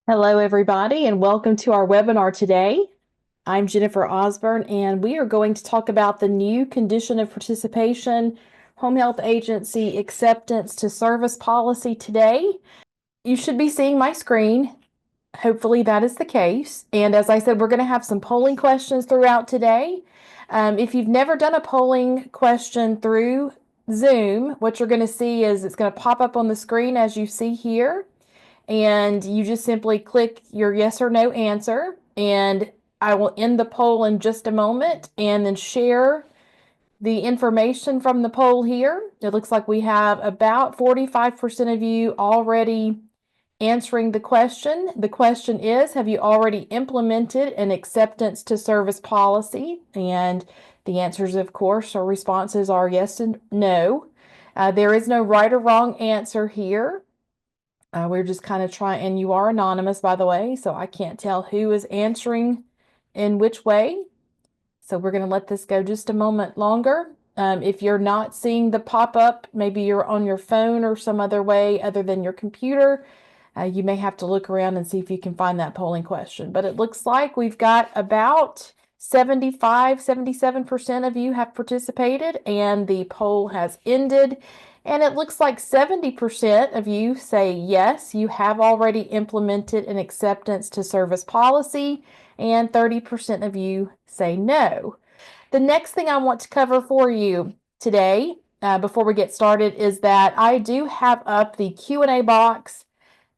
Hello, everybody, and welcome to our webinar today. I'm Jennifer Osborne, and we are going to talk about the new condition of participation home health agency acceptance to service policy today. You should be seeing my screen. Hopefully that is the case. And as I said, we're going to have some polling questions throughout today. If you've never done a polling question through Zoom, what you're going to see is it's going to pop up on the screen as you see here, and you just simply click your yes or no answer, and I will end the poll in just a moment and then share the information from the poll here. It looks like we have about 45% of you already answering the question. The question is, have you already implemented an acceptance to service policy? And the answers, of course, or responses are yes and no. There is no right or wrong answer here. We're just kind of trying, and you are anonymous, by the way, so I can't tell who is answering in which way. So we're going to let this go just a moment longer. If you're not seeing the pop-up, maybe you're on your phone or some other way other than your computer, you may have to look around and see if you can find that polling question. But it looks like we've got about 77% of you have participated, and the poll has ended. And it looks like 70% of you say yes, you have already implemented an acceptance to service policy, and 30% of you say no. The next thing I want to cover for you today, before we get started, is that I do have up the Q&A box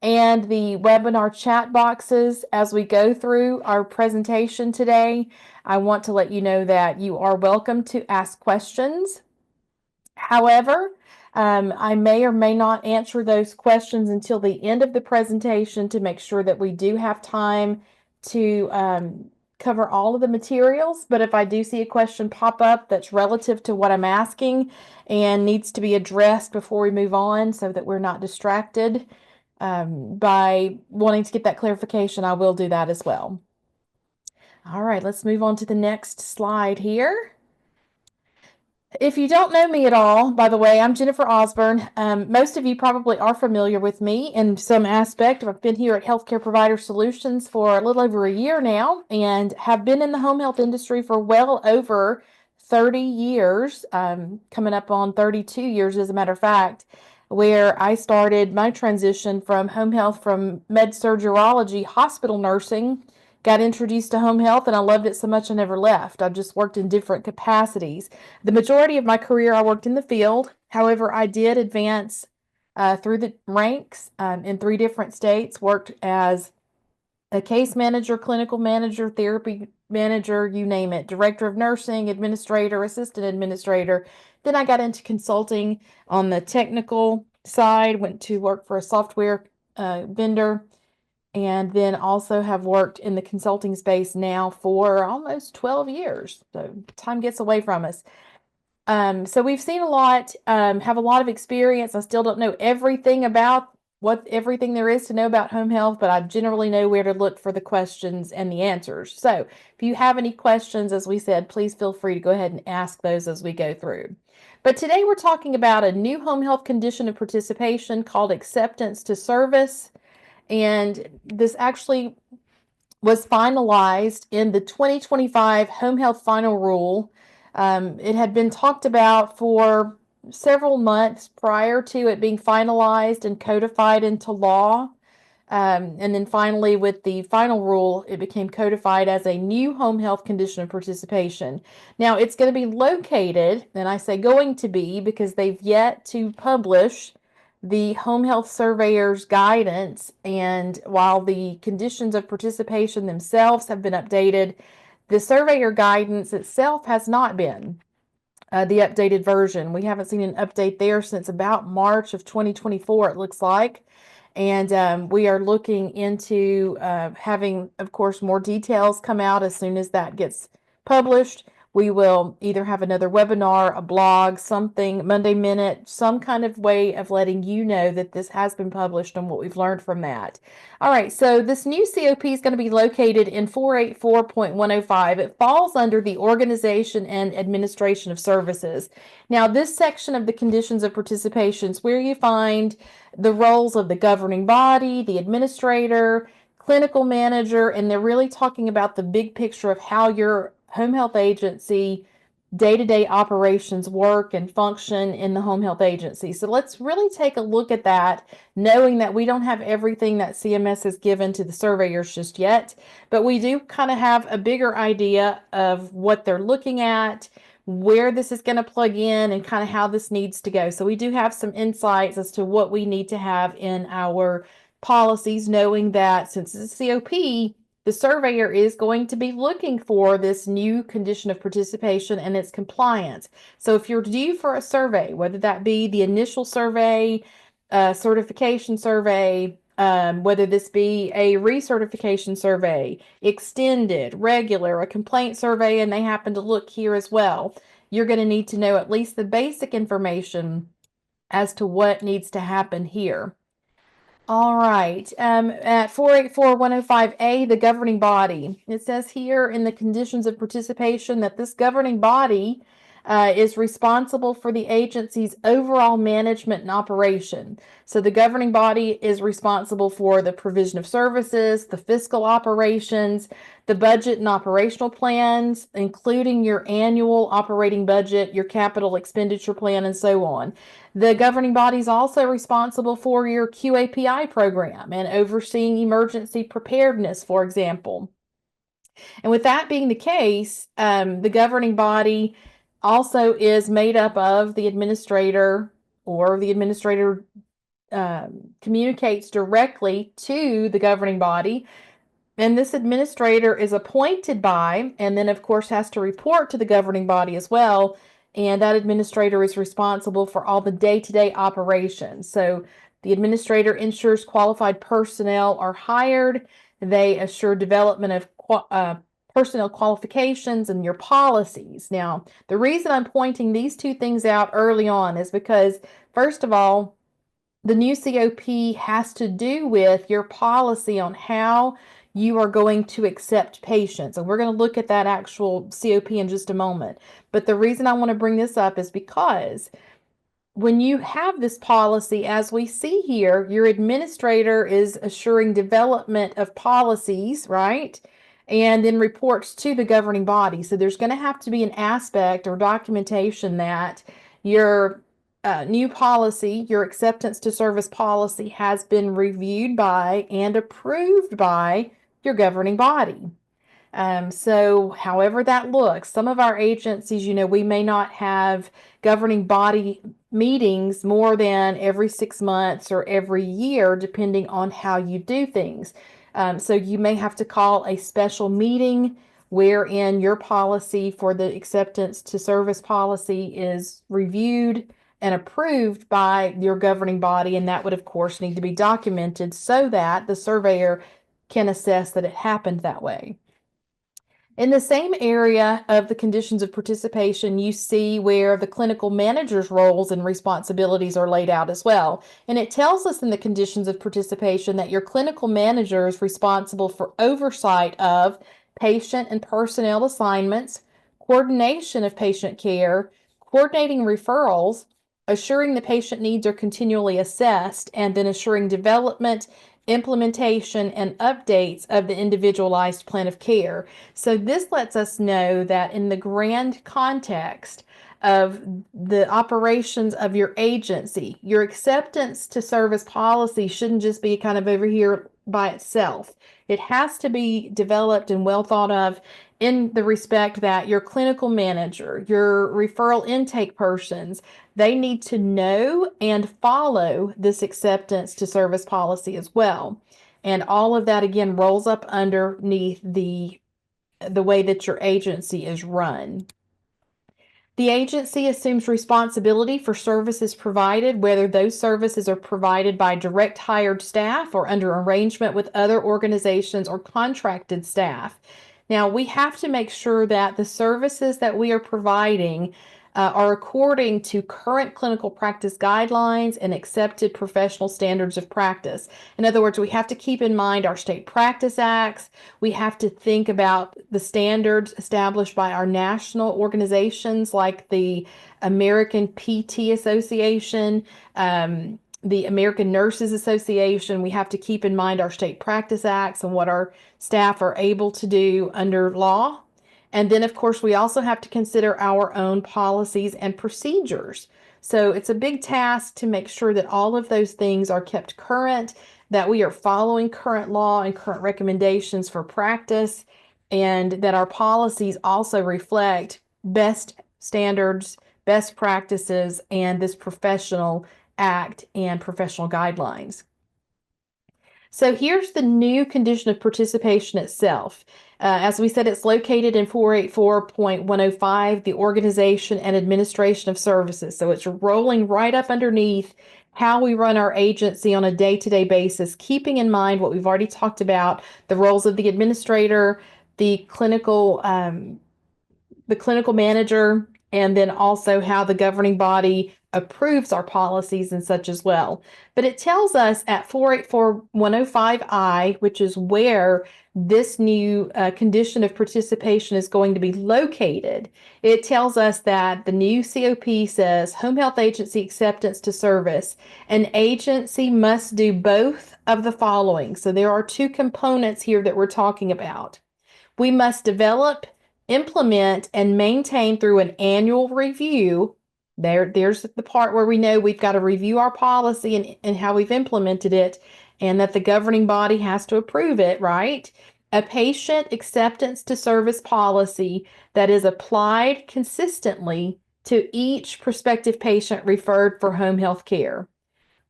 and the webinar chat boxes as we go through our presentation today. I want to let you know that you are welcome to ask questions. However, I may or may not answer those questions until the end of the presentation to make sure that we do have time to cover all of the materials. But if I do see a question pop up that's relative to what I'm asking and needs to be addressed before we move on so that we're not distracted by wanting to get that clarification, I will do that as well. All right, let's move on to the next slide here. If you don't know me at all, by the way, I'm Jennifer Osborne. Most of you probably are familiar with me in some aspect. I've been here at Healthcare Provider Solutions for a little over a year now and have been in the home health industry for well over 30 years, coming up on 32 years, as a matter of fact, where I started my transition from home health, from med-surg urology, hospital nursing, got introduced to home health, and I loved it so much I never left. I just worked in different capacities. The majority of my career, I worked in the field. However, I did advance through the ranks in 3 different states, worked as a case manager, clinical manager, therapy manager, you name it, director of nursing, administrator, assistant administrator. Then I got into consulting on the technical side, went to work for a software vendor, and then also have worked in the consulting space now for almost 12 years. So time gets away from us. So we've seen a lot, have a lot of experience. I still don't know everything about everything there is to know about home health, but I generally know where to look for the questions and the answers. So if you have any questions, as we said, please feel free to go ahead and ask those as we go through. But today we're talking about a new home health condition of participation called acceptance to service. And this actually was finalized in the 2025 Home Health Final Rule. It had been talked about for several months prior to it being finalized and codified into law. And then finally, with the final rule, it became codified as a new home health condition of participation. Now, it's going to be located, and I say going to be because they've yet to publish the Home Health Surveyor's Guidance, and while the conditions of participation themselves have been updated, the Surveyor Guidance itself has not been. The updated version. We haven't seen an update there since about March of 2024, it looks like. And we are looking into having, of course, more details come out as soon as that gets published. We will either have another webinar, a blog, something, Monday Minute, some kind of way of letting you know that this has been published and what we've learned from that. All right, so this new COP is going to be located in 484.105. It falls under the Organization and Administration of Services. Now, this section of the conditions of participation is where you find the roles of the governing body, the administrator, clinical manager, and they're really talking about the big picture of how your home health agency day-to-day operations work and function in the home health agency. So let's really take a look at that, knowing that we don't have everything that CMS has given to the surveyors just yet, but we do kind of have a bigger idea of what they're looking at, where this is going to plug in, and kind of how this needs to go. So we do have some insights as to what we need to have in our policies, knowing that since it's a COP, the surveyor is going to be looking for this new condition of participation and its compliance. So if you're due for a survey, whether that be the initial survey, certification survey, whether this be a recertification survey, extended, regular, a complaint survey, and they happen to look here as well, you're going to need to know at least the basic information as to what needs to happen here. All right. At 484105A, the governing body. It says here in the conditions of participation that this governing body is responsible for the agency's overall management and operation. So the governing body is responsible for the provision of services, the fiscal operations, the budget and operational plans, including your annual operating budget, your capital expenditure plan, and so on. The governing body is also responsible for your QAPI program and overseeing emergency preparedness, for example. And with that being the case, the governing body also is made up of the administrator, or the administrator communicates directly to the governing body. And this administrator is appointed by, and then of course has to report to the governing body as well. And that administrator is responsible for all the day-to-day operations. So the administrator ensures qualified personnel are hired. They assure development of personnel qualifications and your policies. Now, the reason I'm pointing these two things out early on is because, first of all, the new COP has to do with your policy on how you are going to accept patients. And we're going to look at that actual COP in just a moment. But the reason I want to bring this up is because when you have this policy, as we see here, your administrator is assuring development of policies, right? And then reports to the governing body. So there's going to have to be an aspect or documentation that your new policy, your acceptance to service policy, has been reviewed by and approved by your governing body. So however that looks, some of our agencies, we may not have governing body meetings more than every 6 months or every year, depending on how you do things. So you may have to call a special meeting wherein your policy for the acceptance to service policy is reviewed and approved by your governing body, and that would of course need to be documented so that the surveyor can assess that it happened that way. In the same area of the conditions of participation, you see where the clinical manager's roles and responsibilities are laid out as well. And it tells us in the conditions of participation that your clinical manager is responsible for oversight of patient and personnel assignments, coordination of patient care, coordinating referrals, assuring the patient needs are continually assessed, and then assuring development, implementation, and updates of the individualized plan of care. So this lets us know that in the grand context of the operations of your agency, your acceptance to service policy shouldn't just be kind of over here by itself. It has to be developed and well thought of in the respect that your clinical manager, your referral intake persons, they need to know and follow this acceptance to service policy as well. And all of that again rolls up underneath the way that your agency is run. The agency assumes responsibility for services provided, whether those services are provided by direct hired staff or under arrangement with other organizations or contracted staff. Now, we have to make sure that the services that we are providing are according to current clinical practice guidelines and accepted professional standards of practice. In other words, we have to keep in mind our state practice acts. We have to think about the standards established by our national organizations like the American PT Association, the American Nurses Association. We have to keep in mind our state practice acts and what our staff are able to do under law. And then, of course, we also have to consider our own policies and procedures. So it's a big task to make sure that all of those things are kept current, that we are following current law and current recommendations for practice, and that our policies also reflect best standards, best practices, and this professional act and professional guidelines. So here's the new condition of participation itself. As we said, it's located in 484.105, the organization and administration of services. So it's rolling right up underneath how we run our agency on a day-to-day basis, keeping in mind what we've already talked about, the roles of the administrator, the clinical manager, and then also how the governing body approves our policies and such as well. But it tells us at 484.105I, which is where this new condition of participation is going to be located. It tells us that the new COP says home health agency acceptance to service. An agency must do both of the following. So there are two components here that we're talking about. We must develop, implement, and maintain through an annual review. There's the part where we know we've got to review our policy and how we've implemented it, and that the governing body has to approve it, right? A patient acceptance to service policy that is applied consistently to each prospective patient referred for home health care,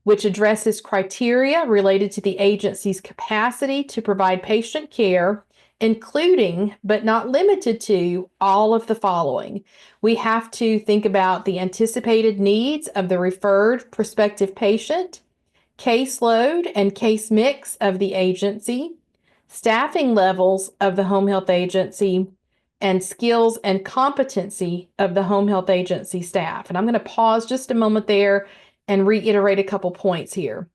which addresses criteria related to the agency's capacity to provide patient care, including, but not limited to, all of the following. We have to think about the anticipated needs of the referred prospective patient, caseload and case mix of the agency, staffing levels of the home health agency, and skills and competency of the home health agency staff. And I'm going to pause just a moment there and reiterate a couple points here.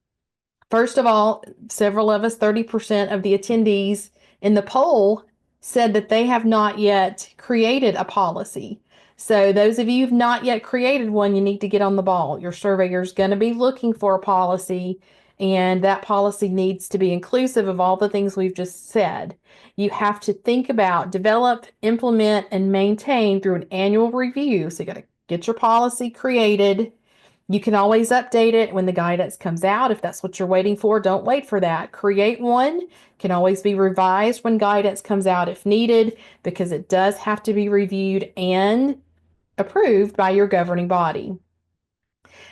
First of all, several of us, 30% of the attendees in the poll, said that they have not yet created a policy. So those of you who've not yet created one, you need to get on the ball. Your surveyor is going to be looking for a policy, and that policy needs to be inclusive of all the things we've just said. You have to think about, develop, implement, and maintain through an annual review. So you got to get your policy created. You can always update it when the guidance comes out. If that's what you're waiting for, don't wait for that. Create one. Can always be revised when guidance comes out if needed, because it does have to be reviewed and approved by your governing body.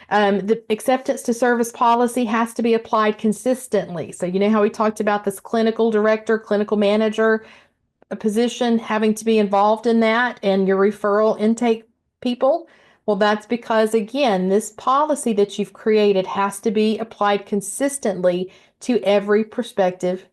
The acceptance to service policy has to be applied consistently. So you know how we talked about this clinical director, clinical manager, a position having to be involved in that, and your referral intake people? Well, that's because, again, this policy that you've created has to be applied consistently to every prospective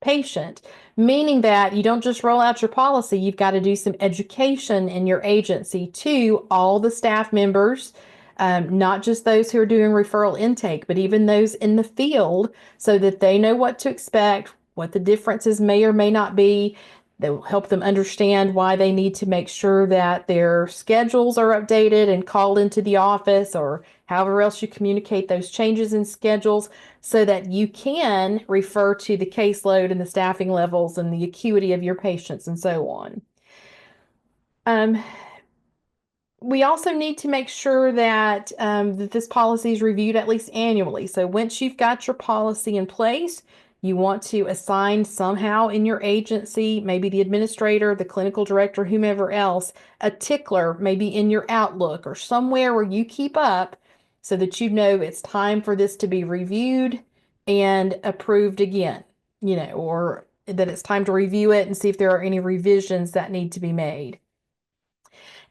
patient, meaning that you don't just roll out your policy, you've got to do some education in your agency to all the staff members, not just those who are doing referral intake, but even those in the field, so that they know what to expect, what the differences may or may not be. That will help them understand why they need to make sure that their schedules are updated and called into the office, or however else you communicate those changes in schedules, so that you can refer to the caseload and the staffing levels and the acuity of your patients and so on. We also need to make sure that, that this policy is reviewed at least annually. So once you've got your policy in place, you want to assign somehow in your agency, maybe the administrator, the clinical director, whomever else, a tickler, maybe in your Outlook or somewhere where you keep up, so that you know it's time for this to be reviewed and approved again, or that it's time to review it and see if there are any revisions that need to be made.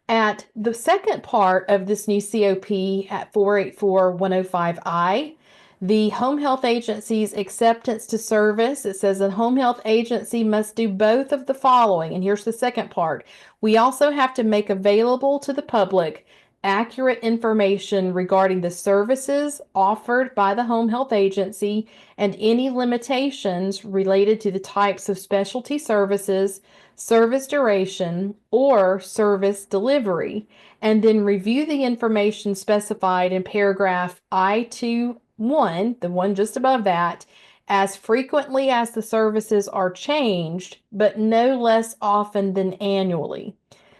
At the second part of this new COP at 484.105I, the home health agency's acceptance to service, it says a home health agency must do both of the following. And here's the second part. We also have to make available to the public accurate information regarding the services offered by the home health agency and any limitations related to the types of specialty services, service duration, or service delivery, and then review the information specified in paragraph I2 one, the one just above that, as frequently as the services are changed, but no less often than annually.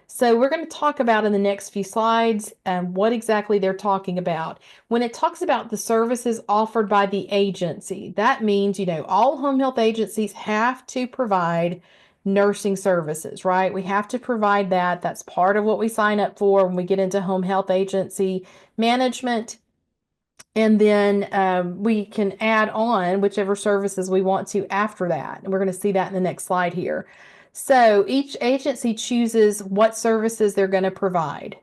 So we're going to talk about in the next few slides what exactly they're talking about. When it talks about the services offered by the agency, that means, all home health agencies have to provide nursing services, right? We have to provide that. That's part of what we sign up for when we get into home health agency management. And then we can add on whichever services we want to after that. And we're going to see that in the next slide here. So each agency chooses what services they're going to provide.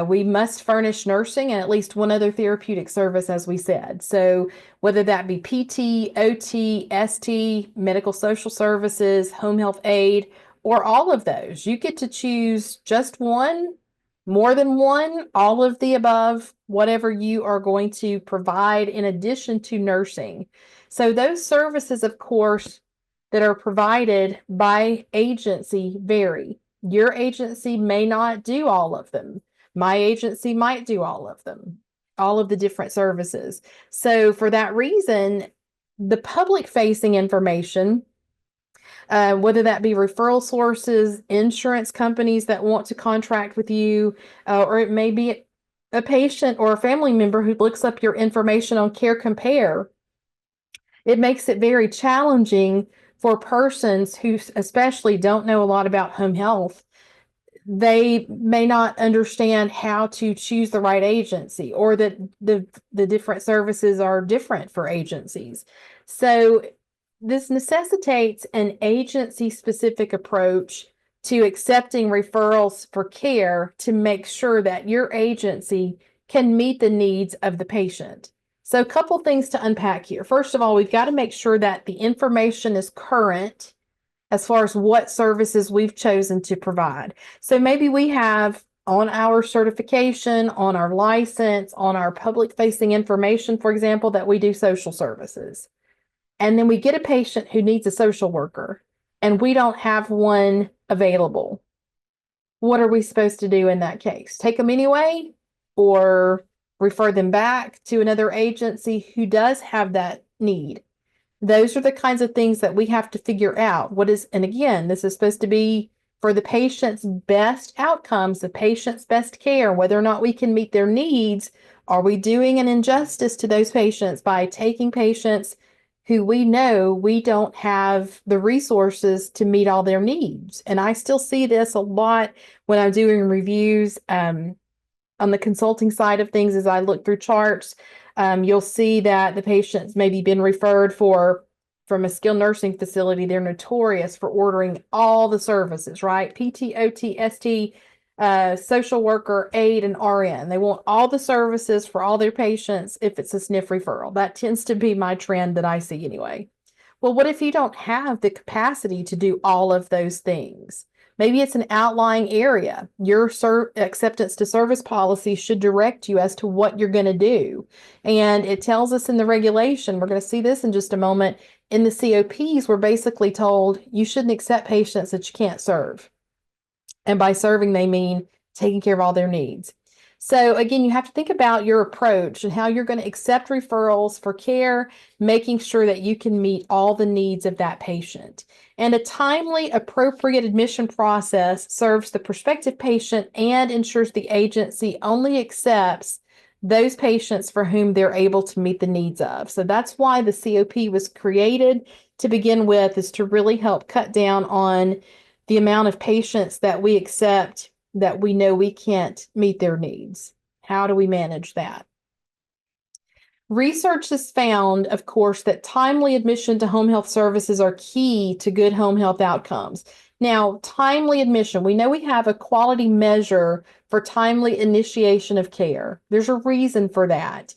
We must furnish nursing and at least one other therapeutic service, as we said. So whether that be PT, OT, ST, medical social services, home health aid, or all of those, you get to choose just one, more than one, all of the above, whatever you are going to provide in addition to nursing. So those services, of course, that are provided by agency vary. Your agency may not do all of them. My agency might do all of them, all of the different services. So for that reason, the public-facing information, whether that be referral sources, insurance companies that want to contract with you, or it may be a patient or a family member who looks up your information on Care Compare, it makes it very challenging for persons who especially don't know a lot about home health. They may not understand how to choose the right agency, or that the different services are different for agencies. So this necessitates an agency-specific approach to accepting referrals for care to make sure that your agency can meet the needs of the patient. So a couple things to unpack here. First of all, we've got to make sure that the information is current as far as what services we've chosen to provide. So maybe we have on our certification, on our license, on our public-facing information, for example, that we do social services. And then we get a patient who needs a social worker, and we don't have one available. What are we supposed to do in that case? Take them anyway, or refer them back to another agency who does have that need? Those are the kinds of things that we have to figure out. And again, this is supposed to be for the patient's best outcomes, the patient's best care, whether or not we can meet their needs. Are we doing an injustice to those patients by taking patients who we know we don't have the resources to meet all their needs? And I still see this a lot when I'm doing reviews on the consulting side of things. As I look through charts, you'll see that the patient's maybe been referred from a skilled nursing facility. They're notorious for ordering all the services, right? PT, OT, ST, social worker, aide, and RN. They want all the services for all their patients if it's a SNF referral. That tends to be my trend that I see anyway. Well, what if you don't have the capacity to do all of those things? Maybe it's an outlying area. Your acceptance to service policy should direct you as to what you're going to do. And it tells us in the regulation, we're going to see this in just a moment, in the COPs, we're basically told you shouldn't accept patients that you can't serve. And by serving, they mean taking care of all their needs. So again, you have to think about your approach and how you're going to accept referrals for care, making sure that you can meet all the needs of that patient. And a timely, appropriate admission process serves the prospective patient and ensures the agency only accepts those patients for whom they're able to meet the needs of. So that's why the COP was created to begin with, is to really help cut down on the amount of patients that we accept that we know we can't meet their needs. How do we manage that? Research has found, of course, that timely admission to home health services are key to good home health outcomes. Now, timely admission, we know we have a quality measure for timely initiation of care. There's a reason for that.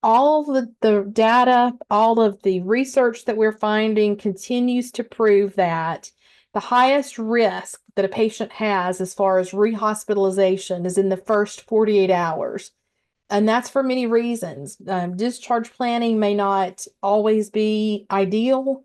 All the data, all of the research that we're finding continues to prove that the highest risk that a patient has as far as rehospitalization is in the first 48 hours. And that's for many reasons. Discharge planning may not always be ideal.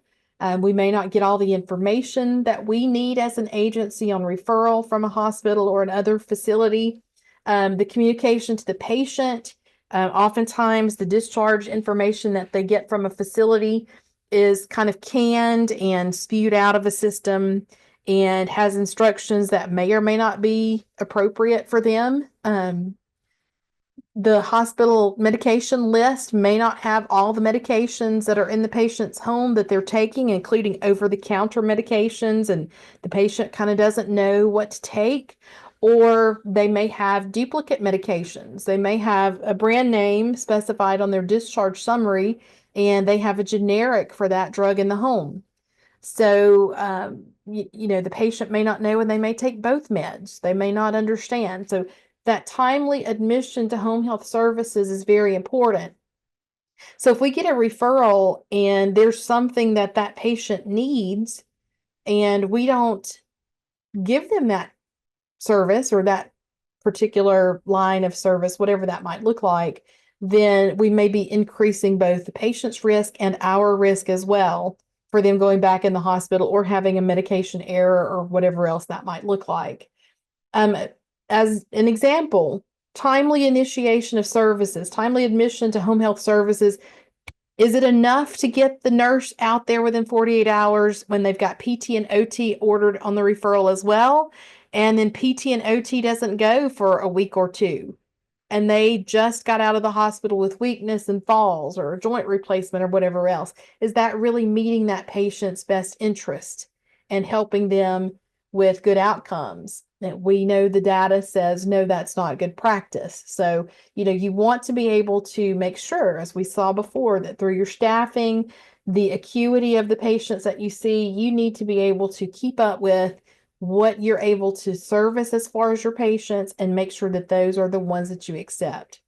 We may not get all the information that we need as an agency on referral from a hospital or another facility. The communication to the patient Oftentimes, the discharge information that they get from a facility is kind of canned and spewed out of a system and has instructions that may or may not be appropriate for them. The hospital medication list may not have all the medications that are in the patient's home that they're taking, including over-the-counter medications, and the patient kind of doesn't know what to take. Or they may have duplicate medications. They may have a brand name specified on their discharge summary, and they have a generic for that drug in the home. So, the patient may not know and they may take both meds. They may not understand. So, that timely admission to home health services is very important. So, if we get a referral and there's something that that patient needs and we don't give them that service or that particular line of service, whatever that might look like, then we may be increasing both the patient's risk and our risk as well for them going back in the hospital or having a medication error or whatever else that might look like. As an example, timely initiation of services, timely admission to home health services. Is it enough to get the nurse out there within 48 hours when they've got PT and OT ordered on the referral as well? And then PT and OT doesn't go for a week or two, and they just got out of the hospital with weakness and falls or a joint replacement or whatever else. Is that really meeting that patient's best interest and helping them with good outcomes? And we know the data says, no, that's not good practice. So, you want to be able to make sure, as we saw before, that through your staffing, the acuity of the patients that you see, you need to be able to keep up with what you're able to service as far as your patients and make sure that those are the ones that you accept.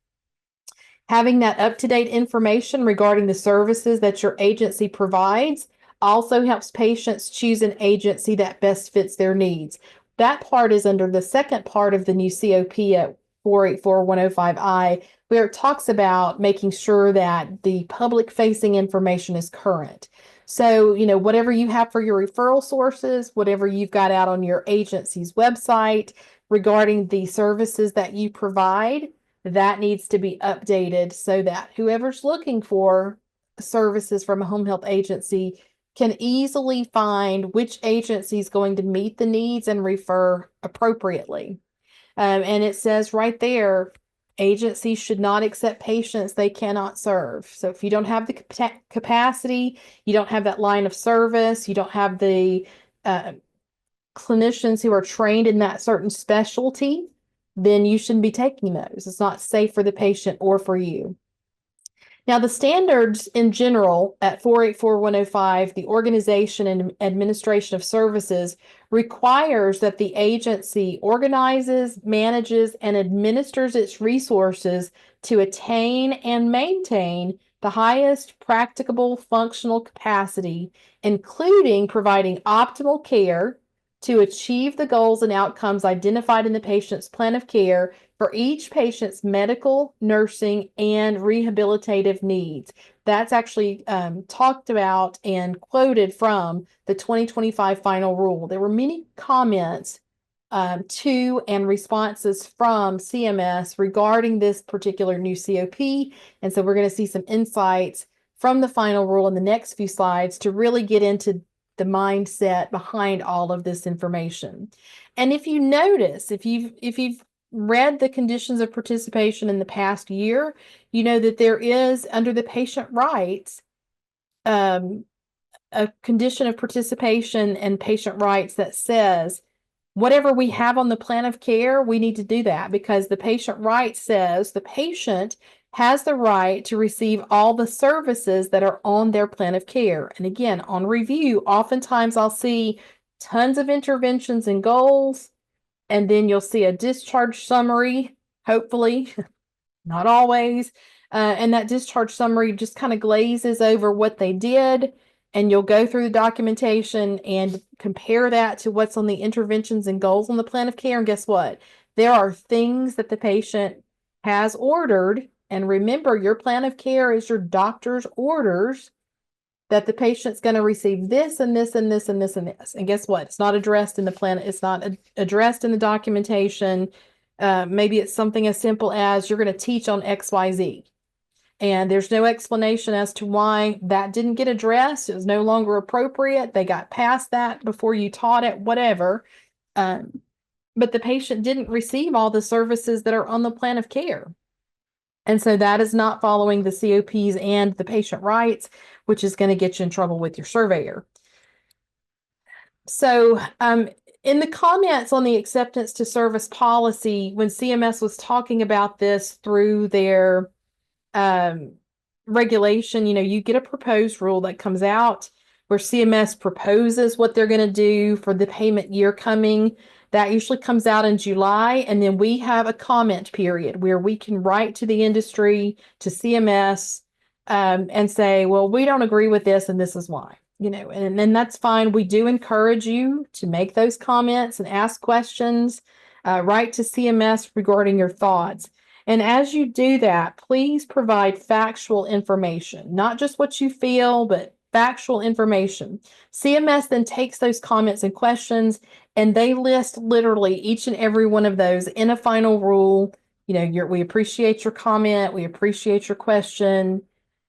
Having that up-to-date information regarding the services that your agency provides also helps patients choose an agency that best fits their needs. That part is under the second part of the new COP at 484105I, where it talks about making sure that the public-facing information is current. So, whatever you have for your referral sources, whatever you've got out on your agency's website regarding the services that you provide, that needs to be updated so that whoever's looking for services from a home health agency can easily find which agency is going to meet the needs and refer appropriately. And it says right there, agencies should not accept patients they cannot serve. So if you don't have the capacity, you don't have that line of service, you don't have the clinicians who are trained in that certain specialty, then you shouldn't be taking those. It's not safe for the patient or for you. Now, the standards in general at 484105, the organization and administration of services, requires that the agency organizes, manages, and administers its resources to attain and maintain the highest practicable functional capacity, including providing optimal care to achieve the goals and outcomes identified in the patient's plan of care for each patient's medical, nursing, and rehabilitative needs. That's actually talked about and quoted from the 2025 final rule. There were many comments to and responses from CMS regarding this particular new COP. And so we're going to see some insights from the final rule in the next few slides to really get into the mindset behind all of this information. And if you notice, if you've read the conditions of participation in the past year, you know that there is, under the patient rights, a condition of participation and patient rights that says whatever we have on the plan of care, we need to do that, because the patient right says the patient has the right to receive all the services that are on their plan of care. And again, on review, oftentimes I'll see tons of interventions and goals, and then you'll see a discharge summary, hopefully, not always. And that discharge summary just kind of glazes over what they did, and you'll go through the documentation and compare that to what's on the interventions and goals on the plan of care. And guess what? There are things that the patient has ordered. And remember, your plan of care is your doctor's orders that the patient's going to receive this and this and this and this and this. And guess what? It's not addressed in the plan. It's not addressed in the documentation. Maybe it's something as simple as you're going to teach on XYZ. And there's no explanation as to why that didn't get addressed. It was no longer appropriate. They got past that before you taught it, whatever. But the patient didn't receive all the services that are on the plan of care. And so that is not following the COPs and the patient rights, which is going to get you in trouble with your surveyor. So, in the comments on the acceptance to service policy, when CMS was talking about this through their regulation, you get a proposed rule that comes out where CMS proposes what they're going to do for the payment year coming. That usually comes out in July, and then we have a comment period where we can write to the industry, to CMS, and say, well, we don't agree with this, and this is why. And then that's fine. We do encourage you to make those comments and ask questions, write to CMS regarding your thoughts. And as you do that, please provide factual information, not just what you feel, but factual information. CMS then takes those comments and questions, and they list literally each and every one of those in a final rule. We appreciate your comment, we appreciate your question,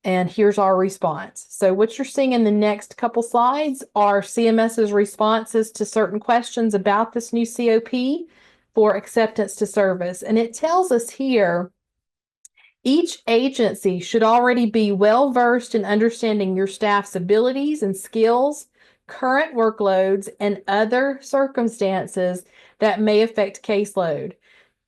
and here's our response. So what you're seeing in the next couple slides are CMS's responses to certain questions about this new COP for acceptance to service. And it tells us here, each agency should already be well versed in understanding your staff's abilities and skills, current workloads, and other circumstances that may affect caseload.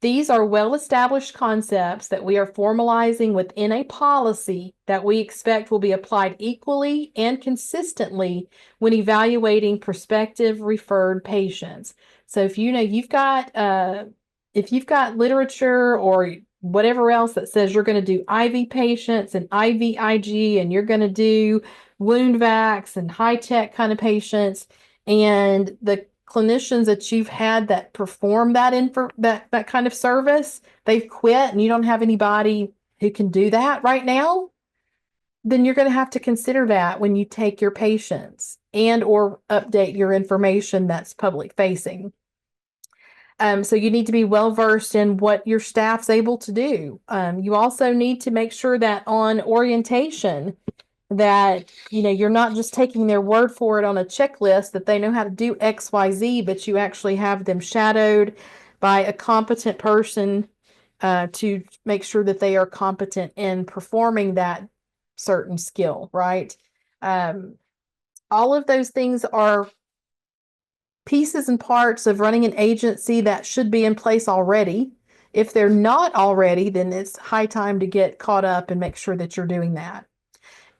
These are well-established concepts that we are formalizing within a policy that we expect will be applied equally and consistently when evaluating prospective referred patients. So if you've got literature or whatever else that says you're going to do IV patients and IVIG, and you're going to do wound vacs and high-tech kind of patients, and the clinicians that you've had that perform that kind of service, they've quit, and you don't have anybody who can do that right now, then you're going to have to consider that when you take your patients and or update your information that's public facing. So you need to be well versed in what your staff's able to do. You also need to make sure that on orientation that you're not just taking their word for it on a checklist that they know how to do XYZ, but you actually have them shadowed by a competent person to make sure that they are competent in performing that certain skill, right? All of those things are pieces and parts of running an agency that should be in place already. If they're not already, then it's high time to get caught up and make sure that you're doing that.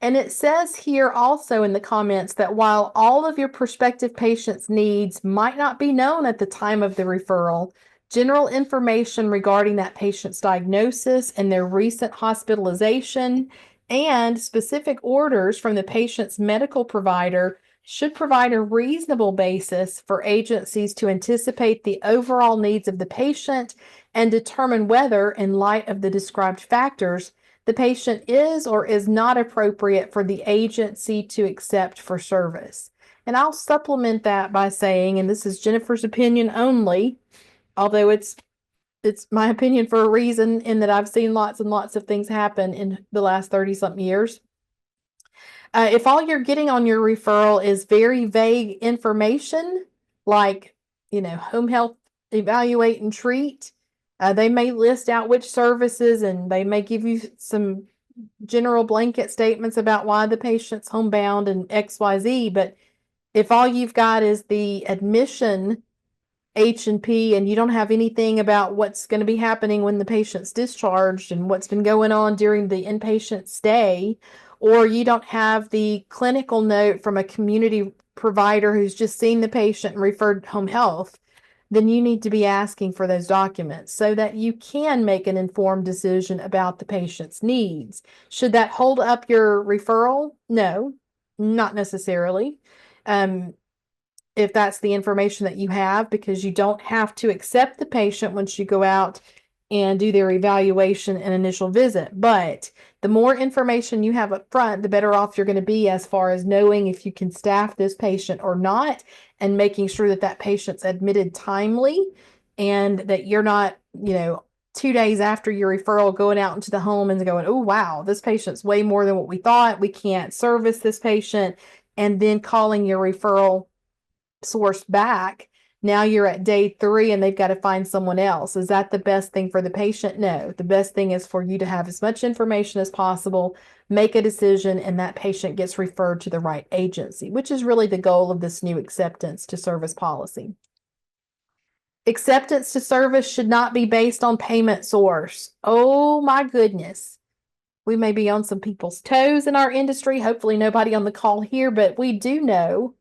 And it says here also in the comments that while all of your prospective patients' needs might not be known at the time of the referral, general information regarding that patient's diagnosis and their recent hospitalization and specific orders from the patient's medical provider should provide a reasonable basis for agencies to anticipate the overall needs of the patient and determine whether, in light of the described factors, the patient is or is not appropriate for the agency to accept for service. And I'll supplement that by saying, and this is Jennifer's opinion only, although it's my opinion for a reason, in that I've seen lots and lots of things happen in the last 30-something years. If all you're getting on your referral is very vague information, like, home health evaluate and treat, they may list out which services, and they may give you some general blanket statements about why the patient's homebound and XYZ. But if all you've got is the admission H&P, and you don't have anything about what's going to be happening when the patient's discharged and what's been going on during the inpatient stay, or you don't have the clinical note from a community provider who's just seen the patient and referred home health, then you need to be asking for those documents so that you can make an informed decision about the patient's needs. Should that hold up your referral? No, not necessarily. If that's the information that you have, because you don't have to accept the patient once you go out and do their evaluation and initial visit. But the more information you have up front, the better off you're going to be as far as knowing if you can staff this patient or not, and making sure that that patient's admitted timely and that you're not, 2 days after your referral going out into the home and going, oh, wow, this patient's way more than what we thought. We can't service this patient. And then calling your referral source back. Now you're at day 3 and they've got to find someone else. Is that the best thing for the patient? No. The best thing is for you to have as much information as possible, make a decision, and that patient gets referred to the right agency, which is really the goal of this new acceptance to service policy. Acceptance to service should not be based on payment source. Oh my goodness. We may be on some people's toes in our industry. Hopefully nobody on the call here, but we do know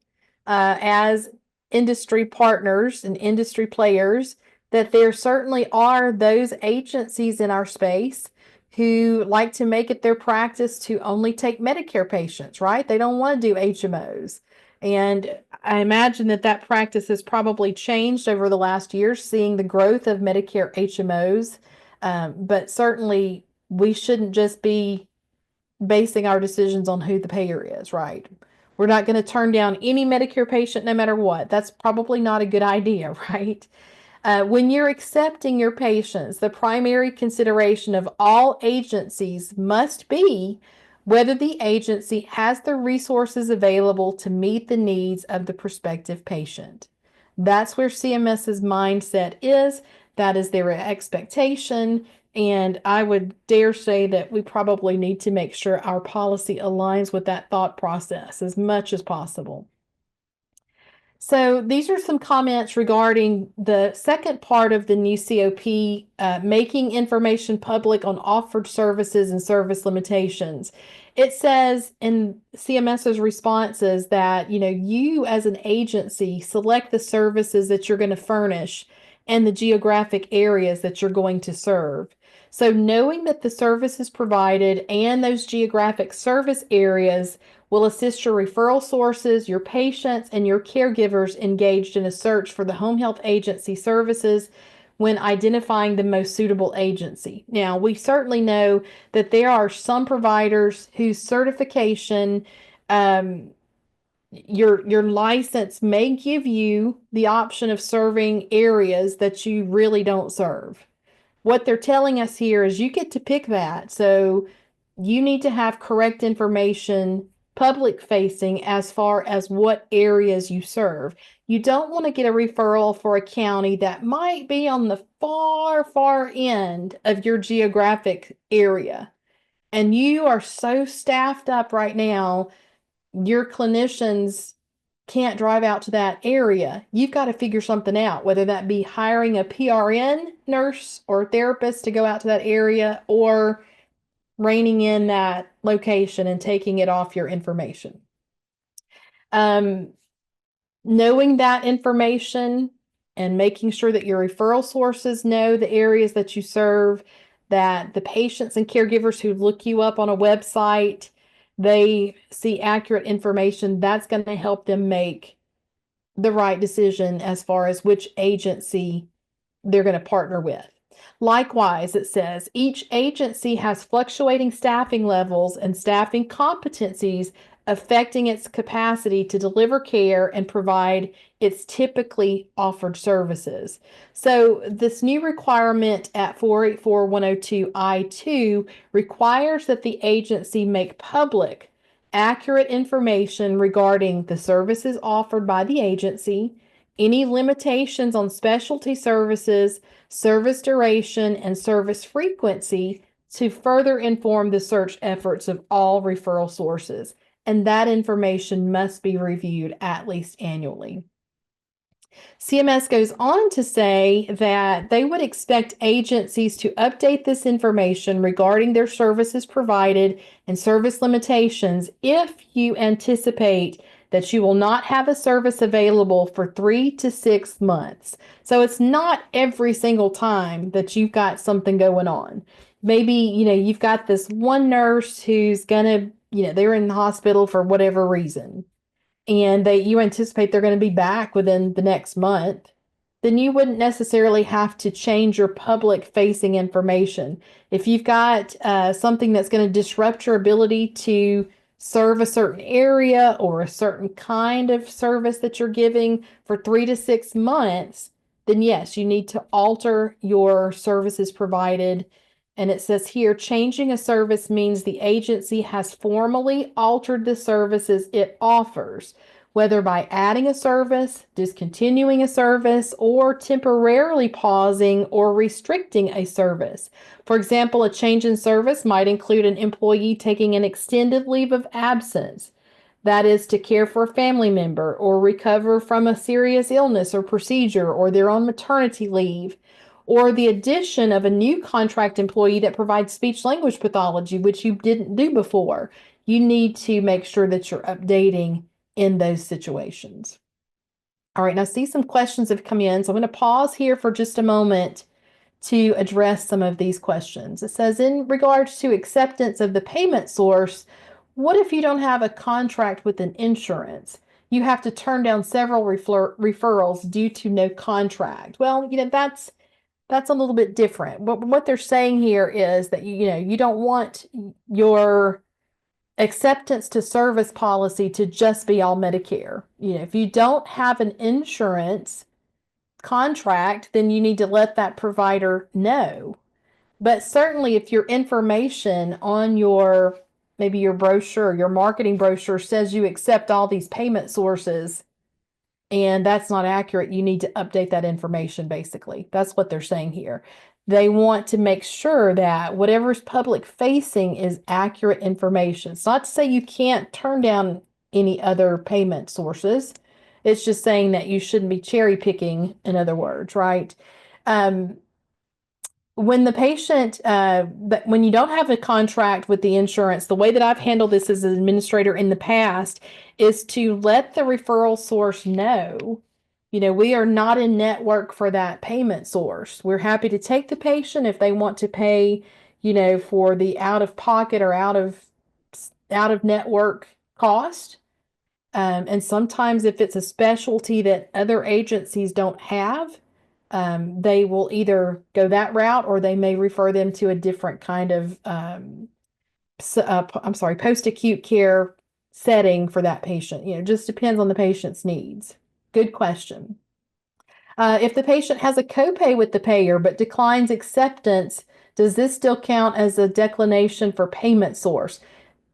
as industry partners and industry players that there certainly are those agencies in our space who like to make it their practice to only take Medicare patients, right? They don't want to do HMOs. And I imagine that practice has probably changed over the last year, seeing the growth of Medicare HMOs. But certainly we shouldn't just be basing our decisions on who the payer is, right? We're not going to turn down any Medicare patient no matter what. That's probably not a good idea, right? When you're accepting your patients, the primary consideration of all agencies must be whether the agency has the resources available to meet the needs of the prospective patient. That's where CMS's mindset is. That is their expectation. And I would dare say that we probably need to make sure our policy aligns with that thought process as much as possible. So these are some comments regarding the second part of the new COP, making information public on offered services and service limitations. It says in CMS's responses that, you as an agency select the services that you're going to furnish and the geographic areas that you're going to serve. So knowing that the services provided and those geographic service areas will assist your referral sources, your patients, and your caregivers engaged in a search for the home health agency services when identifying the most suitable agency. Now, we certainly know that there are some providers whose certification, your license may give you the option of serving areas that you really don't serve. What they're telling us here is you get to pick that. So you need to have correct information public facing as far as what areas you serve. You don't want to get a referral for a county that might be on the far end of your geographic area. And you are so staffed up right now, your clinicians can't drive out to that area. You've got to figure something out, whether that be hiring a PRN nurse or therapist to go out to that area or reining in that location and taking it off your information. Knowing that information and making sure that your referral sources know the areas that you serve, that the patients and caregivers who look you up on a website, they see accurate information, that's going to help them make the right decision as far as which agency they're going to partner with. Likewise, it says each agency has fluctuating staffing levels and staffing competencies affecting its capacity to deliver care and provide its typically offered services. So this new requirement at 484-102I2 requires that the agency make public accurate information regarding the services offered by the agency, any limitations on specialty services, service duration, and service frequency to further inform the search efforts of all referral sources. And that information must be reviewed at least annually. CMS goes on to say that they would expect agencies to update this information regarding their services provided and service limitations if you anticipate that you will not have a service available for 3 to 6 months. So it's not every single time that you've got something going on. Maybe, you've got this one nurse who's gonna, they're in the hospital for whatever reason, and you anticipate they're going to be back within the next month, then you wouldn't necessarily have to change your public facing information. If you've got something that's going to disrupt your ability to serve a certain area or a certain kind of service that you're giving for 3 to 6 months, then yes, you need to alter your services provided. And it says here, changing a service means the agency has formally altered the services it offers, whether by adding a service, discontinuing a service, or temporarily pausing or restricting a service. For example, a change in service might include an employee taking an extended leave of absence, that is to care for a family member or recover from a serious illness or procedure, or they're on maternity leave, or the addition of a new contract employee that provides speech language pathology, which you didn't do before. You need to make sure that you're updating in those situations. All right, now see some questions have come in, so I'm going to pause here for just a moment to address some of these questions. It says, in regards to acceptance of the payment source, what if you don't have a contract with an insurance? You have to turn down several referrals due to no contract. Well, that's a little bit different. What they're saying here is that you don't want your acceptance to service policy to just be all Medicare. If you don't have an insurance contract, then you need to let that provider know. But certainly if your information on maybe your brochure, your marketing brochure says you accept all these payment sources and that's not accurate, you need to update that information basically. That's what they're saying here. They want to make sure that whatever's public facing is accurate information. It's not to say you can't turn down any other payment sources. It's just saying that you shouldn't be cherry picking, in other words, right? When the patient, when you don't have a contract with the insurance, the way that I've handled this as an administrator in the past is to let the referral source know, we are not in network for that payment source. We're happy to take the patient if they want to pay, for the out of pocket or out of network cost. And sometimes if it's a specialty that other agencies don't have, they will either go that route or they may refer them to a different kind of, post-acute care setting for that patient. It just depends on the patient's needs. Good question. If the patient has a copay with the payer but declines acceptance, does this still count as a declination for payment source?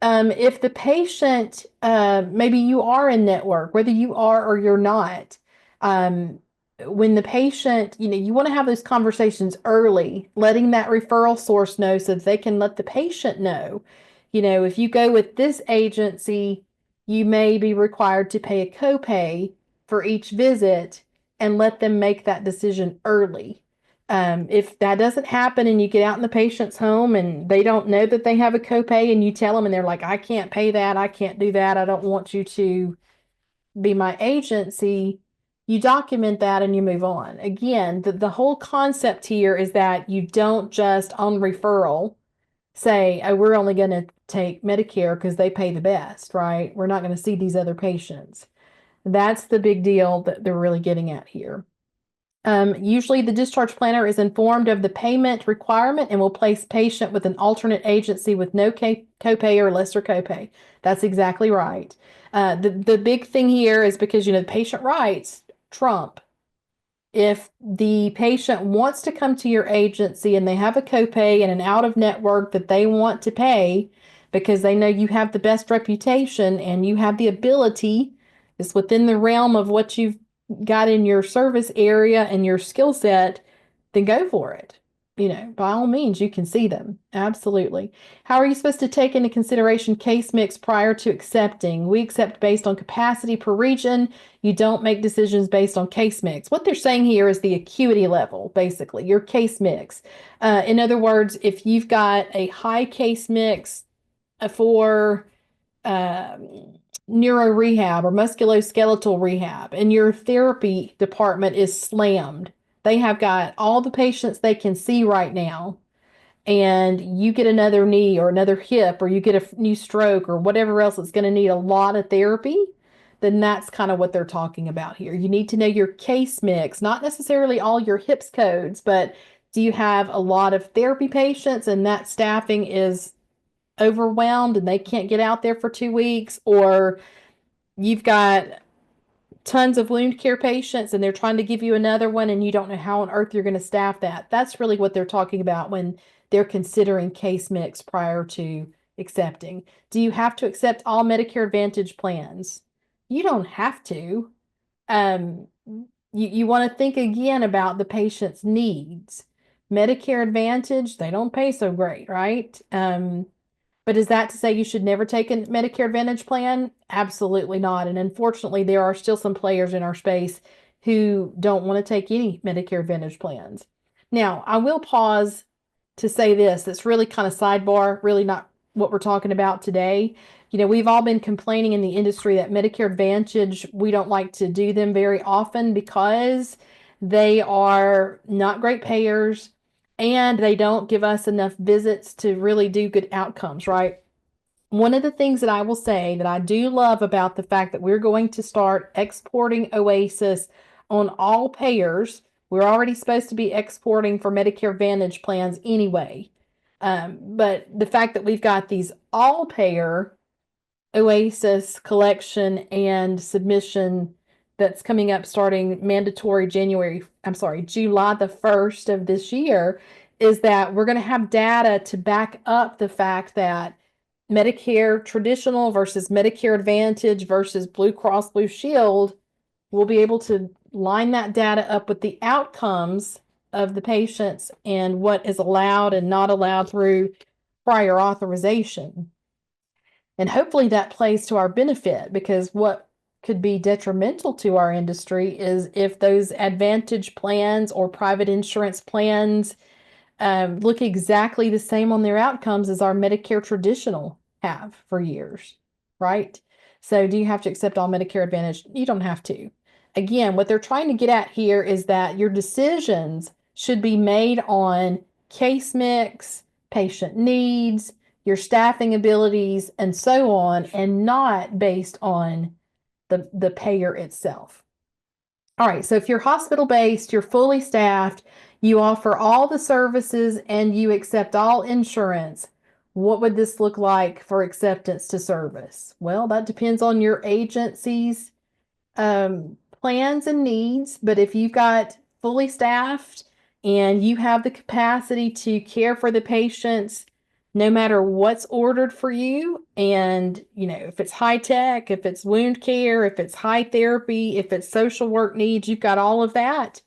If the patient, maybe you are in network, whether you are or you're not, when the patient, you want to have those conversations early, letting that referral source know so that they can let the patient know, if you go with this agency, you may be required to pay a copay for each visit and let them make that decision early. If that doesn't happen and you get out in the patient's home and they don't know that they have a copay and you tell them and they're like, I can't pay that, I can't do that, I don't want you to be my agency, you document that and you move on. Again, the whole concept here is that you don't just on referral say, oh, we're only going to take Medicare because they pay the best, right? We're not going to see these other patients. That's the big deal that they're really getting at here. Usually the discharge planner is informed of the payment requirement and will place patient with an alternate agency with no copay or lesser copay. That's exactly right. The big thing here is because, the patient rights trump. If the patient wants to come to your agency and they have a copay and an out of network that they want to pay because they know you have the best reputation and you have the ability, it's within the realm of what you've got in your service area and your skill set, then go for it. By all means, you can see them. Absolutely. How are you supposed to take into consideration case mix prior to accepting? We accept based on capacity per region. You don't make decisions based on case mix. What they're saying here is the acuity level, basically, your case mix. In other words, if you've got a high case mix for neuro rehab or musculoskeletal rehab and your therapy department is slammed, they have got all the patients they can see right now, and you get another knee or another hip or you get a new stroke or whatever else that's going to need a lot of therapy, then that's kind of what they're talking about here. You need to know your case mix, not necessarily all your HIPS codes, but do you have a lot of therapy patients and that staffing is overwhelmed and they can't get out there for 2 weeks, or you've got tons of wound care patients and they're trying to give you another one and you don't know how on earth you're going to staff that. That's really what they're talking about when they're considering case mix prior to accepting. Do you have to accept all Medicare Advantage plans? You don't have to. You want to think again about the patient's needs. Medicare Advantage, they don't pay so great, right? But is that to say you should never take a Medicare Advantage plan? Absolutely not. And unfortunately, there are still some players in our space who don't want to take any Medicare Advantage plans. Now, I will pause to say this. That's really kind of sidebar, really not what we're talking about today. We've all been complaining in the industry that Medicare Advantage, we don't like to do them very often because they are not great payers and they don't give us enough visits to really do good outcomes, right? One of the things that I will say that I do love about the fact that we're going to start exporting Oasis on all payers, we're already supposed to be exporting for Medicare Advantage plans anyway. But the fact that we've got these all payer Oasis collection and submission that's coming up starting mandatory July the 1st of this year, is that we're going to have data to back up the fact that Medicare traditional versus Medicare Advantage versus Blue Cross Blue Shield, we'll be able to line that data up with the outcomes of the patients and what is allowed and not allowed through prior authorization. And hopefully that plays to our benefit, because what could be detrimental to our industry is if those advantage plans or private insurance plans look exactly the same on their outcomes as our Medicare traditional have for years, right? So do you have to accept all Medicare Advantage? You don't have to. Again, what they're trying to get at here is that your decisions should be made on case mix, patient needs, your staffing abilities, and so on, and not based on the payer itself. All right, so if you're hospital-based, you're fully staffed, you offer all the services, and you accept all insurance, what would this look like for acceptance to service? Well, that depends on your agency's plans and needs, but if you've got fully staffed and you have the capacity to care for the patients no matter what's ordered for you, and if it's high tech, if it's wound care, if it's high therapy, if it's social work needs, you've got all of that,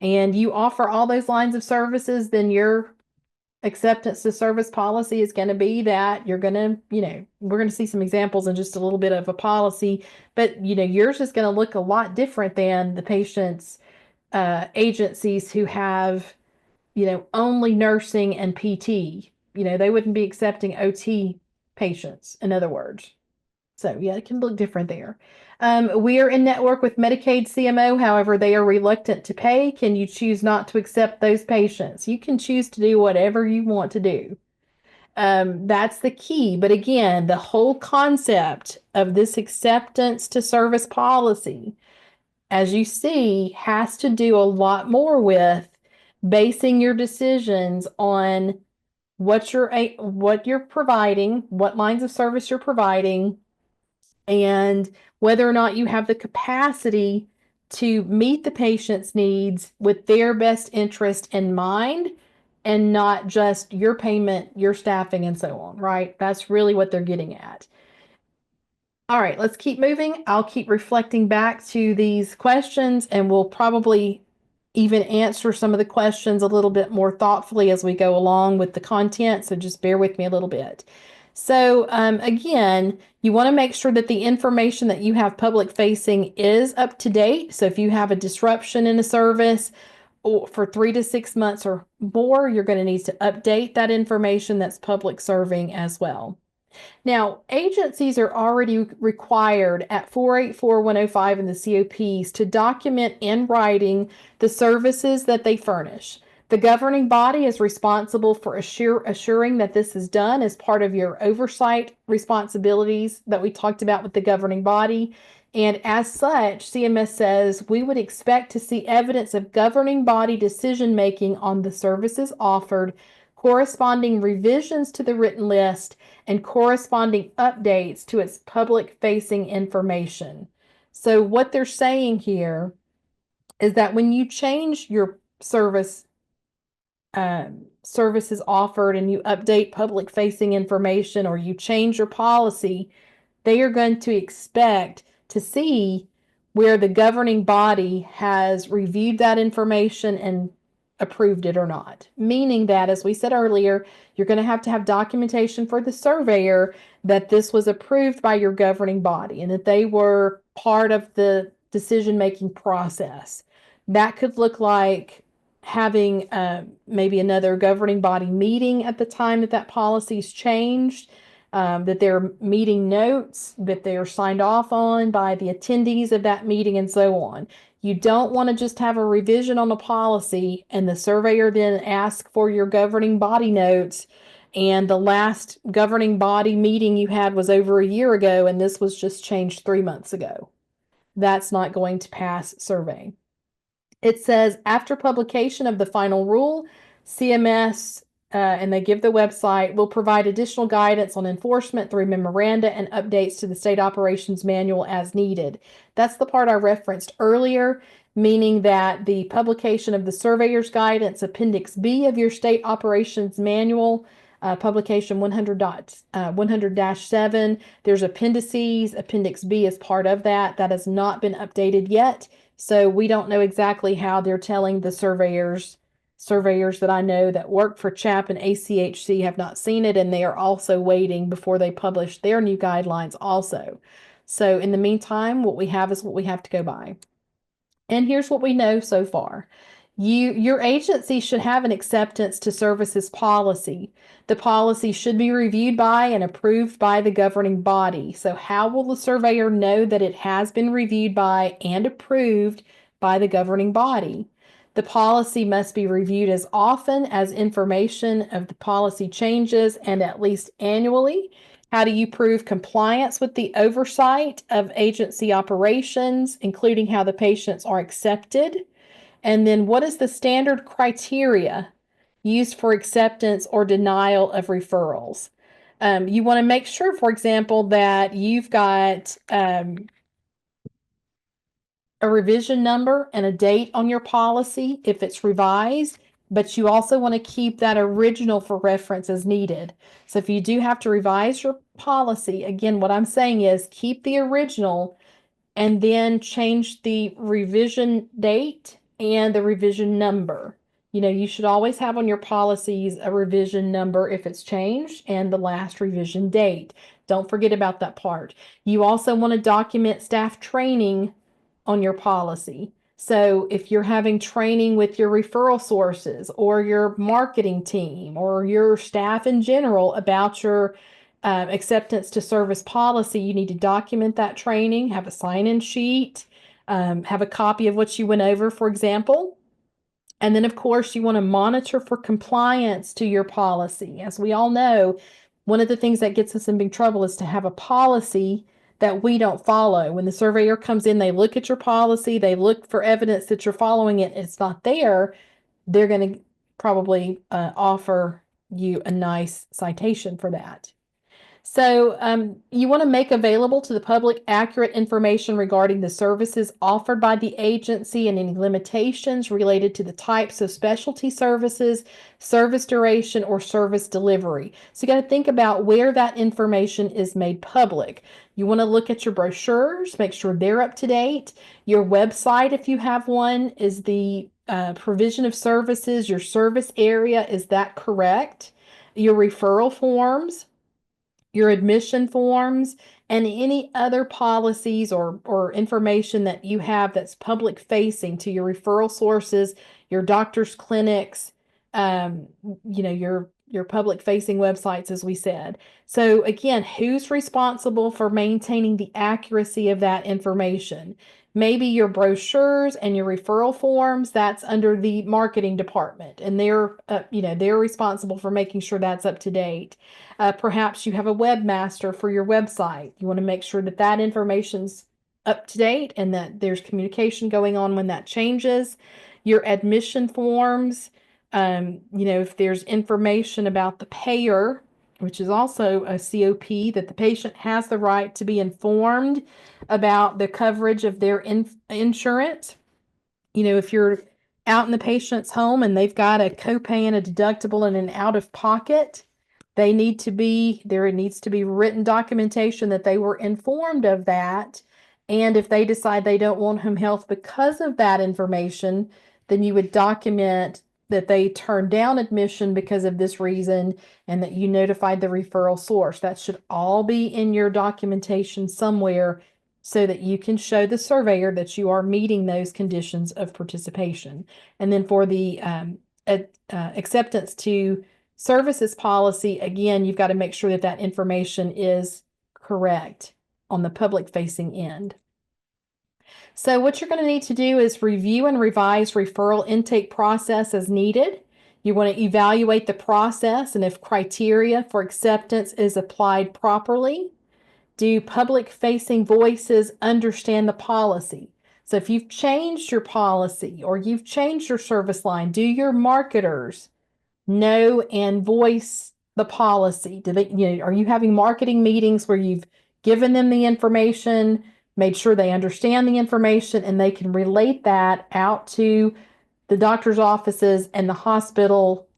and you offer all those lines of services, then your acceptance to service policy is going to be that you're going to, we're going to see some examples in just a little bit of a policy, but yours is going to look a lot different than the patient's agencies who have, only nursing and PT. They wouldn't be accepting OT patients, in other words. So yeah, it can look different there. We are in network with Medicaid CMO. However, they are reluctant to pay. Can you choose not to accept those patients? You can choose to do whatever you want to do. That's the key. But again, the whole concept of this acceptance to service policy, as you see, has to do a lot more with basing your decisions on what you're providing, what lines of service you're providing, and whether or not you have the capacity to meet the patient's needs with their best interest in mind, and not just your payment, your staffing, and so on, right? That's really what they're getting at. All right, let's keep moving. I'll keep reflecting back to these questions, and we'll probably even answer some of the questions a little bit more thoughtfully as we go along with the content, so just bear with me a little bit. So again, you want to make sure that the information that you have public facing is up to date. So if you have a disruption in a service or for 3 to 6 months or more, you're going to need to update that information that's public serving as well. Now, agencies are already required at 484105 in the COPs to document in writing the services that they furnish. The governing body is responsible for assuring that this is done as part of your oversight responsibilities that we talked about with the governing body. And as such, CMS says we would expect to see evidence of governing body decision making on the services offered, corresponding revisions to the written list, and corresponding updates to its public-facing information. So what they're saying here is that when you change your services offered and you update public facing information or you change your policy, they are going to expect to see where the governing body has reviewed that information and approved it or not. Meaning that, as we said earlier, you're going to have documentation for the surveyor that this was approved by your governing body and that they were part of the decision-making process. That could look like having maybe another governing body meeting at the time that that policy is changed, that they're meeting notes, that they are signed off on by the attendees of that meeting, and so on. You don't want to just have a revision on a policy and the surveyor then ask for your governing body notes, and the last governing body meeting you had was over a year ago and this was just changed 3 months ago. That's not going to pass surveying. It says after publication of the final rule, CMS, and they give the website, will provide additional guidance on enforcement through memoranda and updates to the state operations manual as needed. That's the part I referenced earlier, meaning that the publication of the Surveyor's Guidance, Appendix B of your state operations manual, publication 100-7, there's appendices. Appendix B is part of that. That has not been updated yet. So we don't know exactly how they're telling the surveyors that I know that work for CHAP and ACHC have not seen it, and they are also waiting before they publish their new guidelines also. So in the meantime, what we have is what we have to go by. And here's what we know so far. Your agency should have an acceptance to services policy. The policy should be reviewed by and approved by the governing body. So how will the surveyor know that it has been reviewed by and approved by the governing body? The policy must be reviewed as often as information of the policy changes and at least annually. How do you prove compliance with the oversight of agency operations, including how the patients are accepted? And then what is the standard criteria used for acceptance or denial of referrals? You want to make sure, for example, that you've got a revision number and a date on your policy if it's revised, but you also want to keep that original for reference as needed. So if you do have to revise your policy, again, what I'm saying is keep the original and then change the revision date and the revision number. You know, you should always have on your policies a revision number if it's changed and the last revision date. Don't forget about that part. You also want to document staff training on your policy. So if you're having training with your referral sources or your marketing team or your staff in general about your acceptance to service policy, you need to document that training, have a sign-in sheet, have a copy of what you went over, for example. And then, of course, you want to monitor for compliance to your policy. As we all know, one of the things that gets us in big trouble is to have a policy that we don't follow. When the surveyor comes in, they look at your policy, they look for evidence that you're following it, it's not there, they're going to probably offer you a nice citation for that. So you want to make available to the public accurate information regarding the services offered by the agency and any limitations related to the types of specialty services, service duration, or service delivery. So you got to think about where that information is made public. You want to look at your brochures, make sure they're up to date. Your website, if you have one, is the provision of services, your service area, is that correct? Your referral forms, your admission forms, and any other policies or information that you have that's public facing to your referral sources, your doctor's clinics, your public facing websites, as we said. So again, who's responsible for maintaining the accuracy of that information? Maybe your brochures and your referral forms, that's under the marketing department, and they're responsible for making sure that's up to date. Perhaps you have a webmaster for your website. You want to make sure that that information's up to date and that there's communication going on when that changes. Your admission forms, if there's information about the payer which is also a COP, that the patient has the right to be informed about the coverage of their insurance. If you're out in the patient's home and they've got a copay and a deductible and an out of pocket, there needs to be written documentation that they were informed of that. And if they decide they don't want home health because of that information, then you would document that they turned down admission because of this reason and that you notified the referral source. That should all be in your documentation somewhere so that you can show the surveyor that you are meeting those conditions of participation. And then for the acceptance to services policy, again, you've got to make sure that that information is correct on the public facing end. So what you're going to need to do is review and revise referral intake process as needed. You want to evaluate the process and if criteria for acceptance is applied properly. Do public-facing voices understand the policy? So if you've changed your policy or you've changed your service line, do your marketers know and voice the policy? Do they, are you having marketing meetings where you've given them the information, made sure they understand the information, and they can relate that out to the doctor's offices and the hospital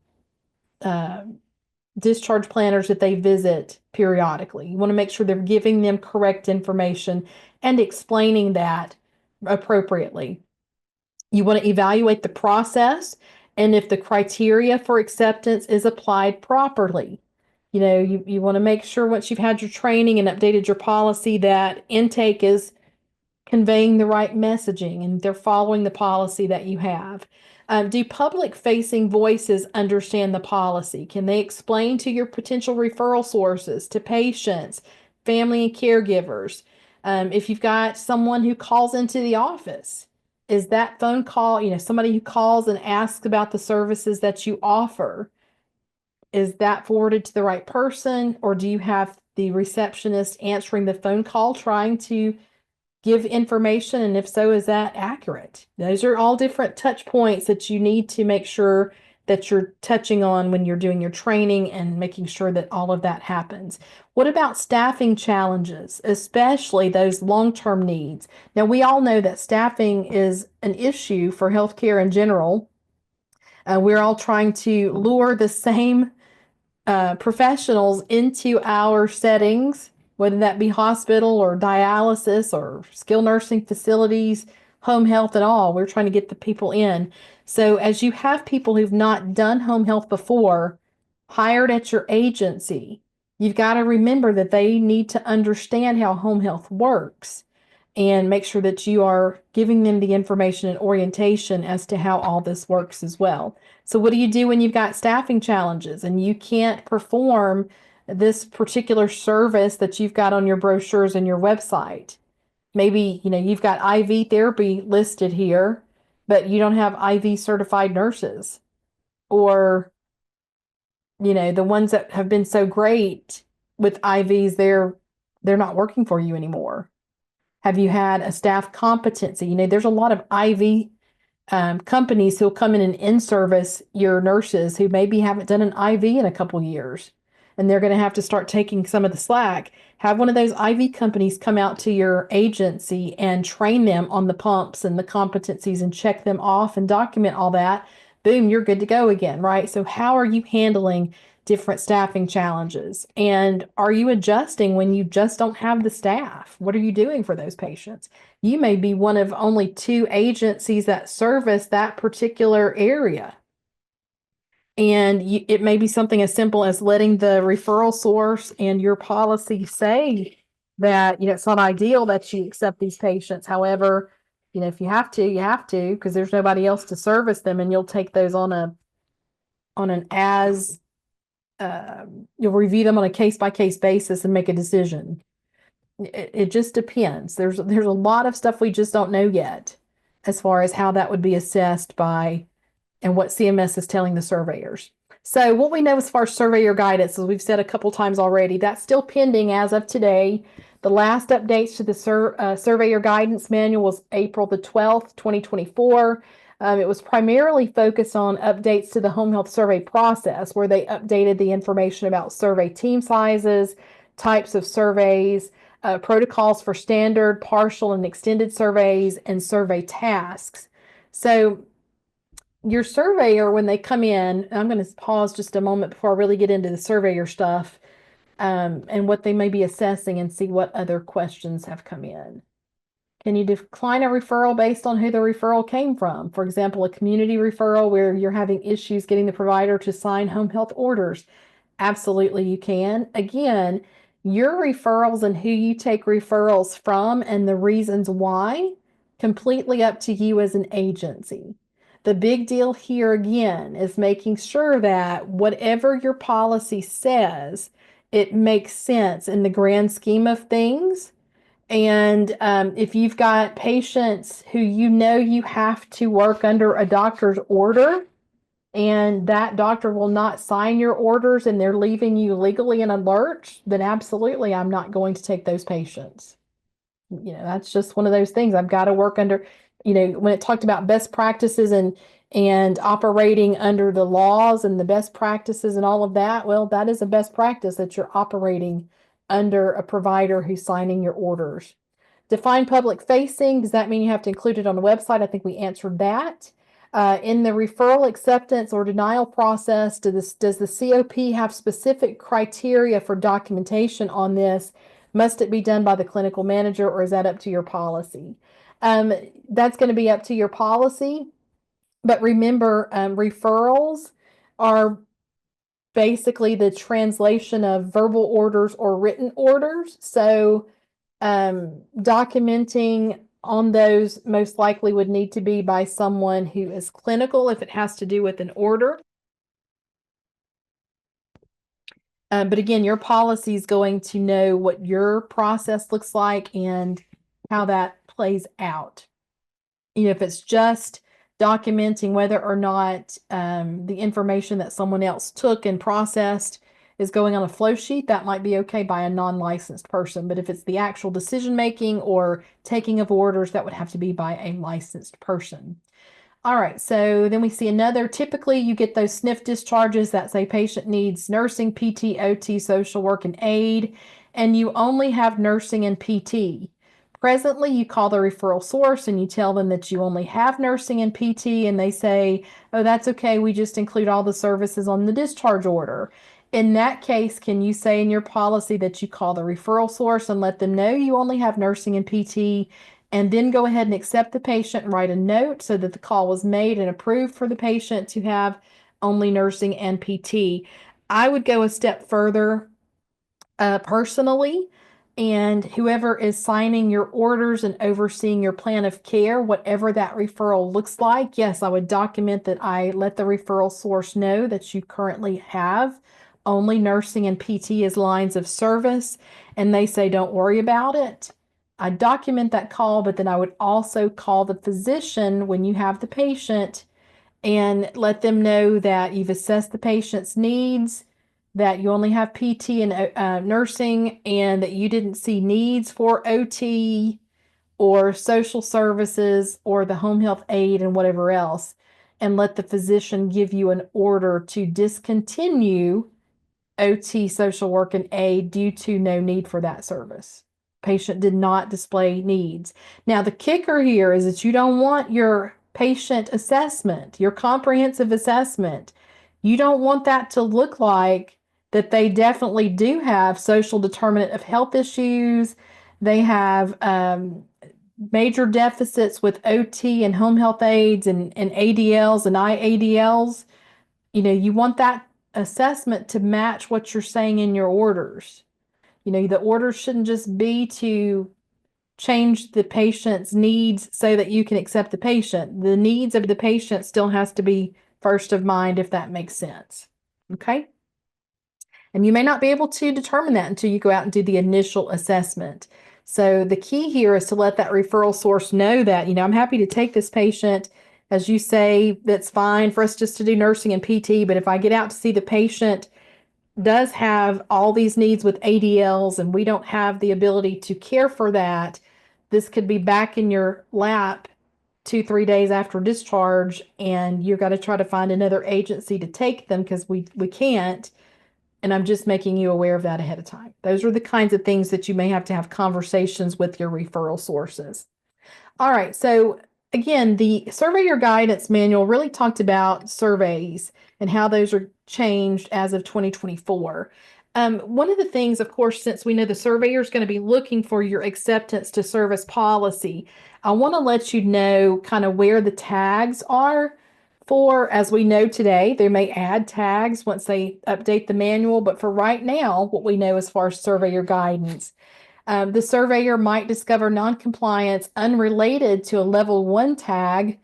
discharge planners that they visit periodically? You want to make sure they're giving them correct information and explaining that appropriately. You want to evaluate the process and if the criteria for acceptance is applied properly. You want to make sure once you've had your training and updated your policy that intake is conveying the right messaging and they're following the policy that you have. Do public-facing voices understand the policy? Can they explain to your potential referral sources, to patients, family and caregivers? If you've got someone who calls into the office, is that phone call, somebody who calls and asks about the services that you offer, is that forwarded to the right person, or do you have the receptionist answering the phone call trying to give information, and if so, is that accurate? Those are all different touch points that you need to make sure that you're touching on when you're doing your training and making sure that all of that happens. What about staffing challenges, especially those long-term needs? Now, we all know that staffing is an issue for healthcare in general. We're all trying to lure the same professionals into our settings, whether that be hospital or dialysis or skilled nursing facilities, home health and all. We're trying to get the people in. So as you have people who've not done home health before hired at your agency, you've got to remember that they need to understand how home health works and make sure that you are giving them the information and orientation as to how all this works as well. So what do you do when you've got staffing challenges and you can't perform this particular service that you've got on your brochures and your website? Maybe, you've got IV therapy listed here, but you don't have IV certified nurses, or, the ones that have been so great with IVs, they're not working for you anymore. Have you had a staff competency? There's a lot of IV companies who'll come in and in-service your nurses who maybe haven't done an IV in a couple years, and they're going to have to start taking some of the slack. Have one of those IV companies come out to your agency and train them on the pumps and the competencies and check them off and document all that. Boom, you're good to go again, right? So how are you handling different staffing challenges? And are you adjusting when you just don't have the staff? What are you doing for those patients? You may be one of only 2 agencies that service that particular area. And it may be something as simple as letting the referral source and your policy say that, it's not ideal that you accept these patients. However, if you have to, you have to, because there's nobody else to service them, and you'll take those on an you'll review them on a case-by-case basis and make a decision. It just depends. There's a lot of stuff we just don't know yet as far as how that would be assessed by and what CMS is telling the surveyors. So what we know as far as surveyor guidance, as we've said a couple times already, that's still pending as of today. The last updates to the surveyor guidance manual was April the 12th, 2024. It was primarily focused on updates to the home health survey process, where they updated the information about survey team sizes, types of surveys, protocols for standard, partial, and extended surveys, and survey tasks. So your surveyor, when they come in, I'm going to pause just a moment before I really get into the surveyor stuff, and what they may be assessing, and see what other questions have come in. Can you decline a referral based on who the referral came from? For example, a community referral where you're having issues getting the provider to sign home health orders. Absolutely, you can. Again, your referrals and who you take referrals from and the reasons why, completely up to you as an agency. The big deal here again is making sure that whatever your policy says, it makes sense in the grand scheme of things. And if you've got patients who you have to work under a doctor's order, and that doctor will not sign your orders and they're leaving you legally in a lurch, then absolutely I'm not going to take those patients. That's just one of those things. I've got to work under, when it talked about best practices and operating under the laws and the best practices and all of that, well, that is a best practice, that you're operating under a provider who's signing your orders. Define public facing. Does that mean you have to include it on the website? I think we answered that. In the referral acceptance or denial process, does the COP have specific criteria for documentation on this? Must it be done by the clinical manager, or is that up to your policy? That's going to be up to your policy. But remember, referrals are basically the translation of verbal orders or written orders. So documenting on those most likely would need to be by someone who is clinical if it has to do with an order. But again, your policy is going to know what your process looks like and how that plays out. If it's just documenting whether or not the information that someone else took and processed is going on a flow sheet, that might be okay by a non-licensed person. But if it's the actual decision making or taking of orders, that would have to be by a licensed person. All right, so then we see another. Typically, you get those SNF discharges that say patient needs nursing, PT, OT, social work, and aid, and you only have nursing and PT. Presently, you call the referral source and you tell them that you only have nursing and PT, and they say, oh, that's okay, we just include all the services on the discharge order. In that case, can you say in your policy that you call the referral source and let them know you only have nursing and PT, and then go ahead and accept the patient and write a note so that the call was made and approved for the patient to have only nursing and PT? I would go a step further personally, and whoever is signing your orders and overseeing your plan of care, whatever that referral looks like, yes, I would document that I let the referral source know that you currently have only nursing and PT as lines of service, and they say don't worry about it. I document that call, but then I would also call the physician when you have the patient and let them know that you've assessed the patient's needs, that you only have PT and nursing, and that you didn't see needs for OT or social services or the home health aid and whatever else, and let the physician give you an order to discontinue OT, social work, and aid due to no need for that service. Patient did not display needs. Now, the kicker here is that you don't want your patient assessment, your comprehensive assessment. You don't want that to look like that they definitely do have social determinant of health issues. They have major deficits with OT and home health aides and ADLs and IADLs. You want that assessment to match what you're saying in your orders. The orders shouldn't just be to change the patient's needs so that you can accept the patient. The needs of the patient still has to be first of mind, if that makes sense. Okay? And you may not be able to determine that until you go out and do the initial assessment. So the key here is to let that referral source know that, I'm happy to take this patient. As you say, that's fine for us just to do nursing and PT, but if I get out to see the patient does have all these needs with ADLs and we don't have the ability to care for that, this could be back in your lap 2-3 days after discharge, and you've got to try to find another agency to take them because we can't. And I'm just making you aware of that ahead of time. Those are the kinds of things that you may have to have conversations with your referral sources. All right, so again, the Surveyor Guidance Manual really talked about surveys and how those are changed as of 2024. One of the things, of course, since we know the surveyor is going to be looking for your acceptance to service policy, I want to let you know kind of where the tags are for, as we know today, they may add tags once they update the manual, but for right now, what we know as far as surveyor guidance. The surveyor might discover noncompliance unrelated to a level 1 tag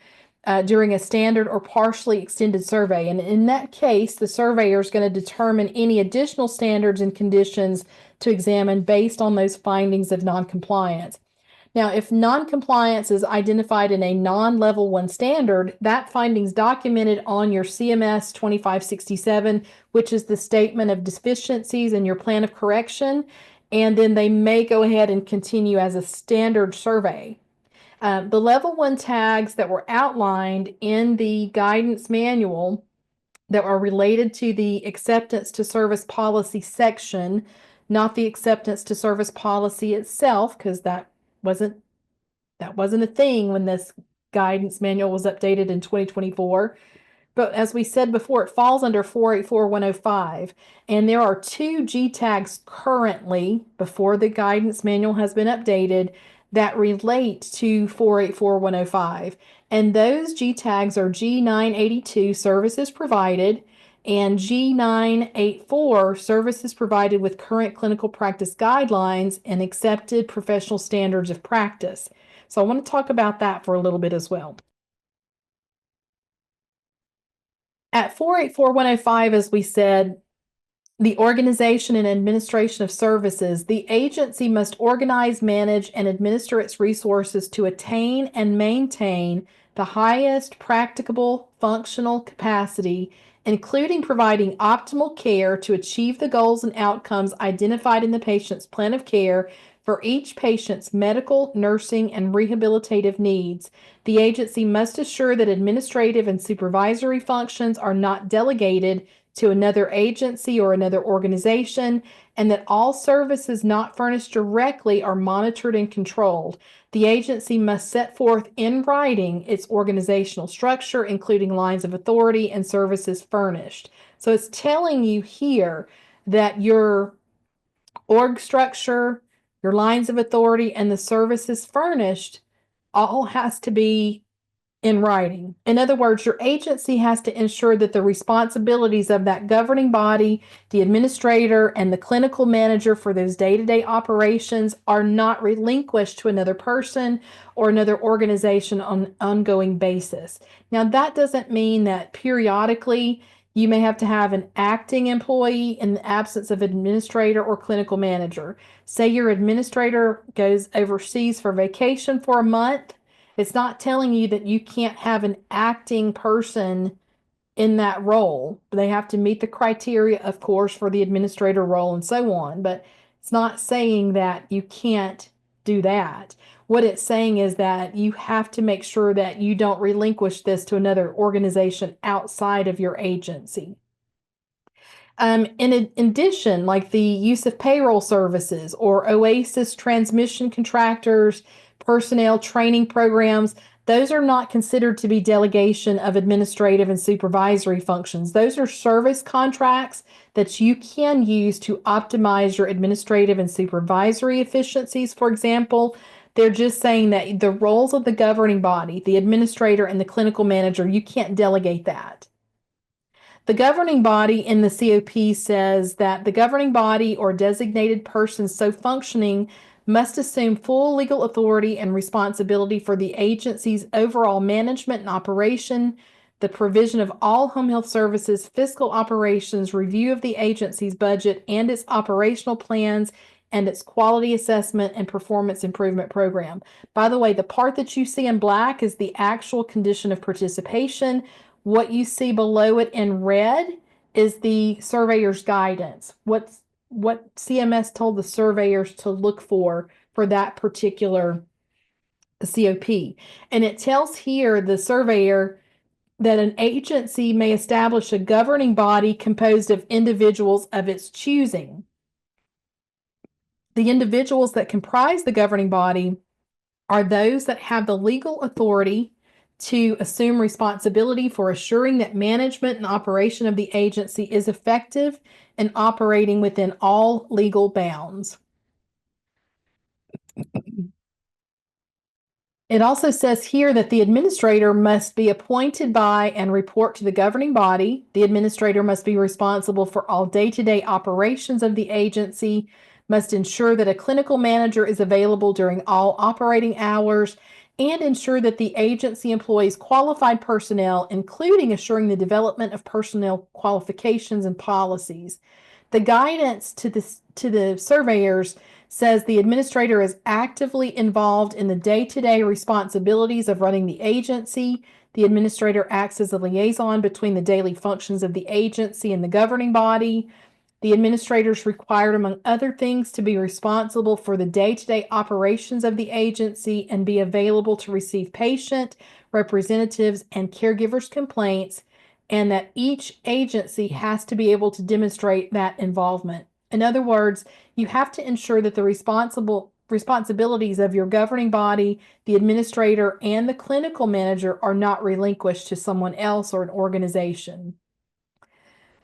during a standard or partially extended survey. And in that case, the surveyor is going to determine any additional standards and conditions to examine based on those findings of noncompliance. Now, if noncompliance is identified in a non-level 1 standard, that finding's documented on your CMS 2567, which is the statement of deficiencies in your plan of correction, and then they may go ahead and continue as a standard survey. The level 1 tags that were outlined in the guidance manual that are related to the acceptance to service policy section, not the acceptance to service policy itself, because that wasn't a thing when this guidance manual was updated in 2024. But as we said before, it falls under 484105. And there are 2 G tags currently, before the guidance manual has been updated, that relate to 484105. And those G tags are G982, services provided, and G984, services provided with current clinical practice guidelines and accepted professional standards of practice. So I want to talk about that for a little bit as well. At 484105, as we said, the organization and administration of services, the agency must organize, manage, and administer its resources to attain and maintain the highest practicable functional capacity, including providing optimal care to achieve the goals and outcomes identified in the patient's plan of care for each patient's medical, nursing, and rehabilitative needs. The agency must assure that administrative and supervisory functions are not delegated to another agency or another organization, and that all services not furnished directly are monitored and controlled. The agency must set forth in writing its organizational structure, including lines of authority and services furnished. So it's telling you here that your org structure, your lines of authority, and the services furnished all has to be in writing. In other words, your agency has to ensure that the responsibilities of that governing body, the administrator, and the clinical manager for those day-to-day operations are not relinquished to another person or another organization on an ongoing basis. Now, that doesn't mean that periodically you may have to have an acting employee in the absence of administrator or clinical manager. Say your administrator goes overseas for vacation for a month. It's not telling you that you can't have an acting person in that role. They have to meet the criteria, of course, for the administrator role and so on, but it's not saying that you can't do that. What it's saying is that you have to make sure that you don't relinquish this to another organization outside of your agency. In addition, like the use of payroll services or OASIS transmission contractors, personnel training programs, those are not considered to be delegation of administrative and supervisory functions. Those are service contracts that you can use to optimize your administrative and supervisory efficiencies. For example, they're just saying that the roles of the governing body, the administrator and the clinical manager, you can't delegate that. The governing body in the COP says that the governing body or designated person so functioning must assume full legal authority and responsibility for the agency's overall management and operation, the provision of all home health services, fiscal operations, review of the agency's budget and its operational plans, and its quality assessment and performance improvement program. By the way, the part that you see in black is the actual condition of participation. What you see below it in red is the surveyor's guidance. What CMS told the surveyors to look for that particular the COP. And it tells here the surveyor that an agency may establish a governing body composed of individuals of its choosing. The individuals that comprise the governing body are those that have the legal authority to assume responsibility for assuring that management and operation of the agency is effective and operating within all legal bounds. It also says here that the administrator must be appointed by and report to the governing body. The administrator must be responsible for all day-to-day operations of the agency, must ensure that a clinical manager is available during all operating hours, and ensure that the agency employs qualified personnel, including assuring the development of personnel qualifications and policies. The guidance to the surveyors says the administrator is actively involved in the day-to-day responsibilities of running the agency. The administrator acts as a liaison between the daily functions of the agency and the governing body. The administrator is required, among other things, to be responsible for the day-to-day operations of the agency and be available to receive patient, representatives, and caregivers' complaints, and that each agency has to be able to demonstrate that involvement. In other words, you have to ensure that the responsibilities of your governing body, the administrator, and the clinical manager are not relinquished to someone else or an organization.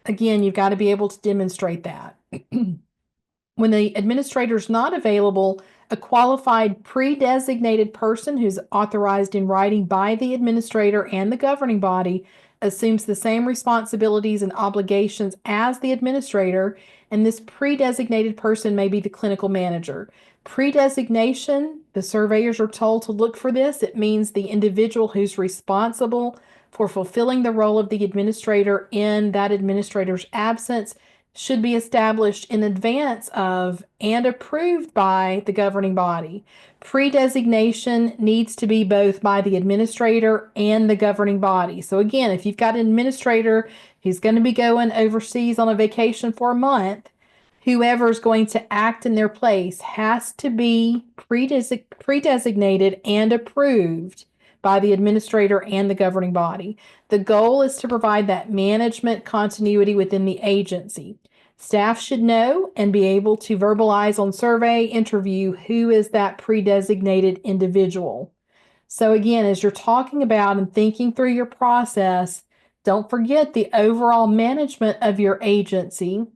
Again, you've got to be able to demonstrate that. When the administrator is not available, a qualified pre-designated person who's authorized in writing by the administrator and the governing body assumes the same responsibilities and obligations as the administrator, and this pre-designated person may be the clinical manager. Pre-designation, the surveyors are told to look for this. It means the individual who's responsible for fulfilling the role of the administrator in that administrator's absence should be established in advance of and approved by the governing body. Pre-designation needs to be both by the administrator and the governing body. So again, if you've got an administrator who's going to be going overseas on a vacation for a month, whoever's going to act in their place has to be pre-designated and approved by the administrator and the governing body. The goal is to provide that management continuity within the agency. Staff should know and be able to verbalize on survey interview who is that pre-designated individual. So again, as you're talking about and thinking through your process, don't forget the overall management of your agency.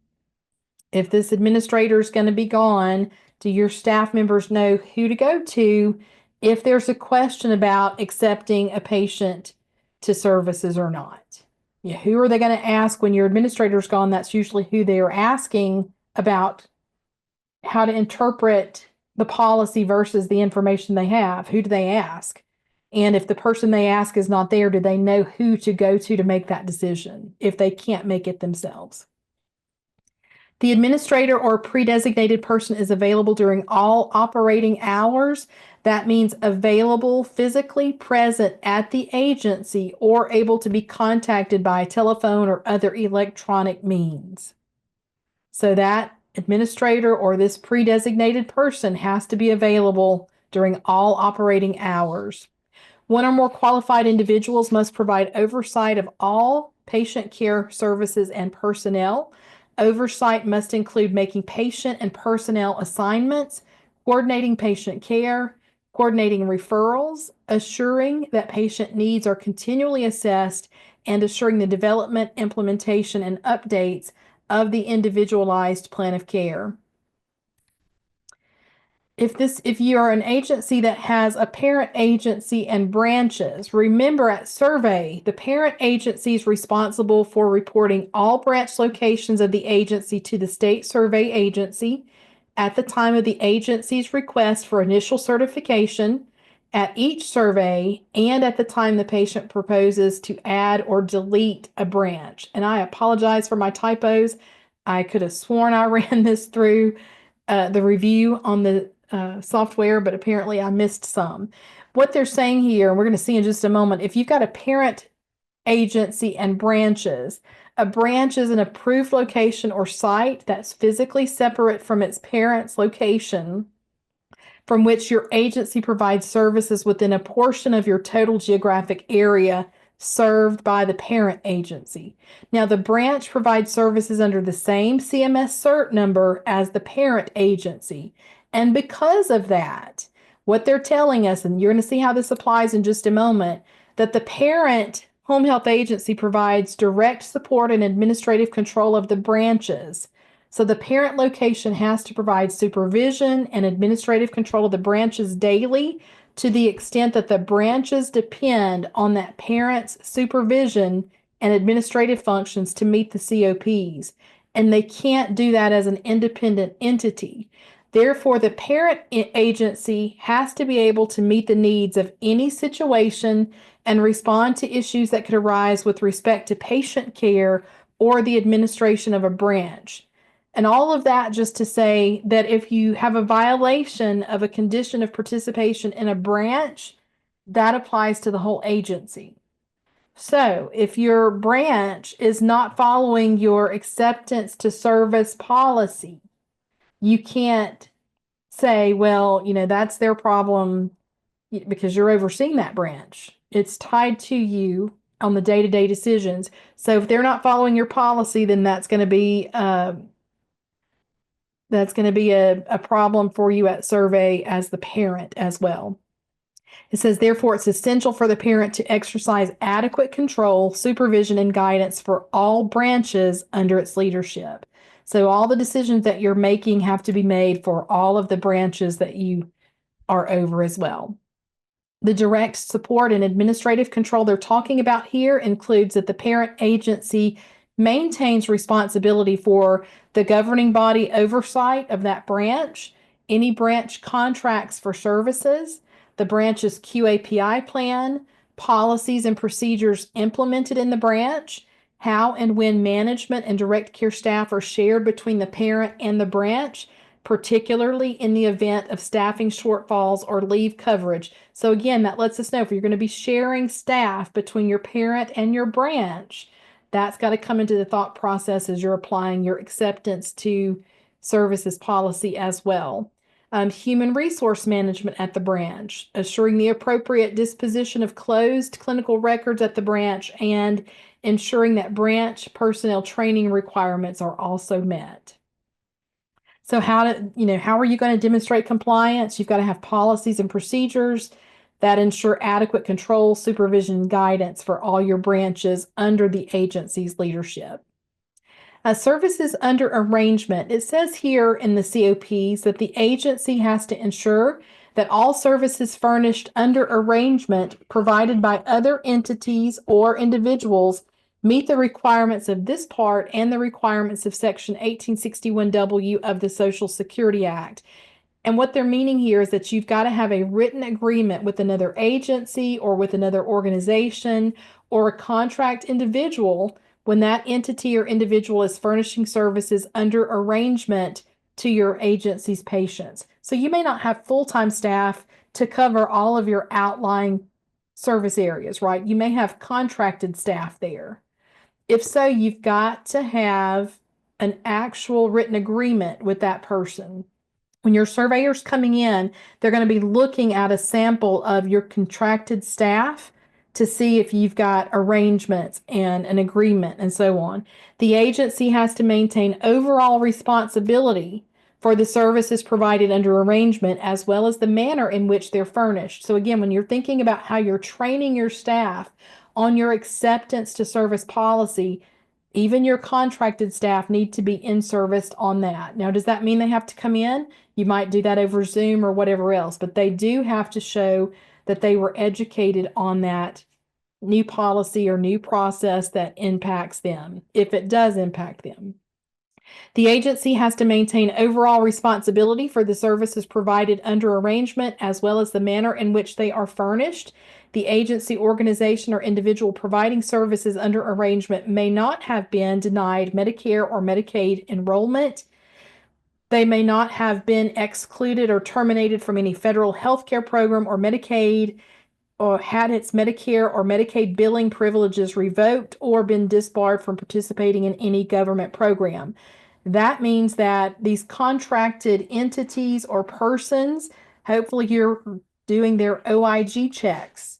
If this administrator is going to be gone, do your staff members know who to go to if there's a question about accepting a patient to services or not? Yeah, who are they going to ask when your administrator's gone? That's usually who they are asking about how to interpret the policy versus the information they have. Who do they ask? And if the person they ask is not there, do they know who to go to make that decision if they can't make it themselves? The administrator or pre-designated person is available during all operating hours. That means available, physically present at the agency, or able to be contacted by telephone or other electronic means. So that administrator or this pre-designated person has to be available during all operating hours. One or more qualified individuals must provide oversight of all patient care services and personnel. Oversight must include making patient and personnel assignments, coordinating patient care, coordinating referrals, assuring that patient needs are continually assessed, and assuring the development, implementation, and updates of the individualized plan of care. If you are an agency that has a parent agency and branches, remember at survey, the parent agency is responsible for reporting all branch locations of the agency to the state survey agency at the time of the agency's request for initial certification, at each survey, and at the time the patient proposes to add or delete a branch. And I apologize for my typos. I could have sworn I ran this through the review on the software, but apparently I missed some. What they're saying here, and we're going to see in just a moment, if you've got a parent agency and branches, a branch is an approved location or site that's physically separate from its parent's location from which your agency provides services within a portion of your total geographic area served by the parent agency. Now, the branch provides services under the same CMS cert number as the parent agency. And because of that, what they're telling us, and you're going to see how this applies in just a moment, that the parent home health agency provides direct support and administrative control of the branches. So the parent location has to provide supervision and administrative control of the branches daily to the extent that the branches depend on that parent's supervision and administrative functions to meet the COPs. And they can't do that as an independent entity. Therefore, the parent agency has to be able to meet the needs of any situation and respond to issues that could arise with respect to patient care or the administration of a branch. And all of that just to say that if you have a violation of a condition of participation in a branch, that applies to the whole agency. So if your branch is not following your acceptance to service policy, you can't say, well, that's their problem because you're overseeing that branch. It's tied to you on the day-to-day decisions. So if they're not following your policy, then that's going to be a problem for you at Survey as the parent as well. It says, therefore, it's essential for the parent to exercise adequate control, supervision, and guidance for all branches under its leadership. So all the decisions that you're making have to be made for all of the branches that you are over as well. The direct support and administrative control they're talking about here includes that the parent agency maintains responsibility for the governing body oversight of that branch, any branch contracts for services, the branch's QAPI plan, policies and procedures implemented in the branch, how and when management and direct care staff are shared between the parent and the branch, particularly in the event of staffing shortfalls or leave coverage. So again, that lets us know if you're going to be sharing staff between your parent and your branch, that's got to come into the thought process as you're applying your acceptance to services policy as well. Human resource management at the branch, assuring the appropriate disposition of closed clinical records at the branch, and ensuring that branch personnel training requirements are also met. So how are you going to demonstrate compliance? You've got to have policies and procedures that ensure adequate control, supervision, and guidance for all your branches under the agency's leadership. Services under arrangement. It says here in the COPs that the agency has to ensure that all services furnished under arrangement provided by other entities or individuals meet the requirements of this part and the requirements of Section 1861W of the Social Security Act. And what they're meaning here is that you've got to have a written agreement with another agency or with another organization or a contract individual when that entity or individual is furnishing services under arrangement to your agency's patients. So you may not have full-time staff to cover all of your outlying service areas, right? You may have contracted staff there. If so, you've got to have an actual written agreement with that person. When your surveyor's coming in, they're going to be looking at a sample of your contracted staff to see if you've got arrangements and an agreement and so on. The agency has to maintain overall responsibility for the services provided under arrangement as well as the manner in which they're furnished. So again, when you're thinking about how you're training your staff on your acceptance to service policy, even your contracted staff need to be in-serviced on that. Now, does that mean they have to come in? You might do that over Zoom or whatever else, but they do have to show that they were educated on that new policy or new process that impacts them, if it does impact them. The agency has to maintain overall responsibility for the services provided under arrangement as well as the manner in which they are furnished. The agency, organization, or individual providing services under arrangement may not have been denied Medicare or Medicaid enrollment. They may not have been excluded or terminated from any federal health care program or Medicaid, or had its Medicare or Medicaid billing privileges revoked or been disbarred from participating in any government program. That means that these contracted entities or persons Hopefully you're doing their OIG checks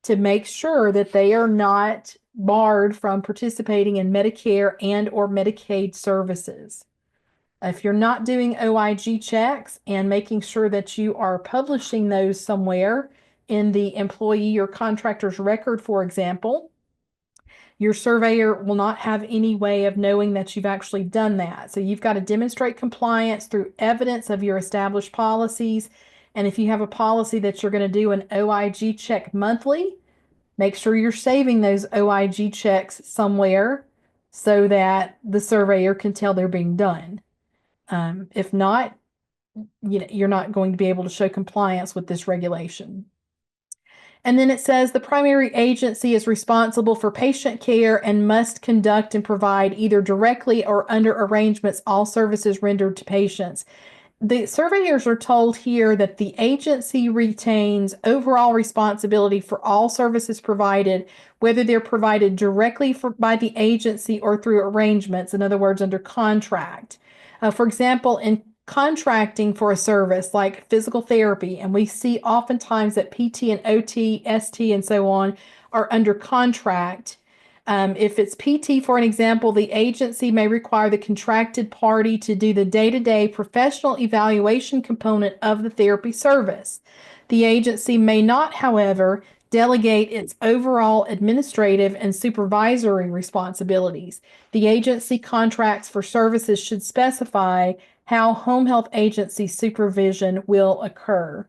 to make sure that they are not barred from participating in Medicare and or Medicaid services. If you're not doing OIG checks and making sure that you are publishing those somewhere in the employee or contractor's record, for example, your surveyor will not have any way of knowing that you've actually done that. So you've got to demonstrate compliance through evidence of your established policies. And if you have a policy that you're going to do an OIG check monthly, make sure you're saving those OIG checks somewhere so that the surveyor can tell they're being done. If not, you're not going to be able to show compliance with this regulation. And then it says the primary agency is responsible for patient care and must conduct and provide either directly or under arrangements all services rendered to patients. The surveyors are told here that the agency retains overall responsibility for all services provided, whether they're provided directly by the agency or through arrangements, in other words, under contract. For example, in contracting for a service like physical therapy, and we see oftentimes that PT and OT, ST, and so on are under contract. If it's PT, for an example, the agency may require the contracted party to do the day-to-day professional evaluation component of the therapy service. The agency may not, however, delegate its overall administrative and supervisory responsibilities. The agency contracts for services should specify how home health agency supervision will occur.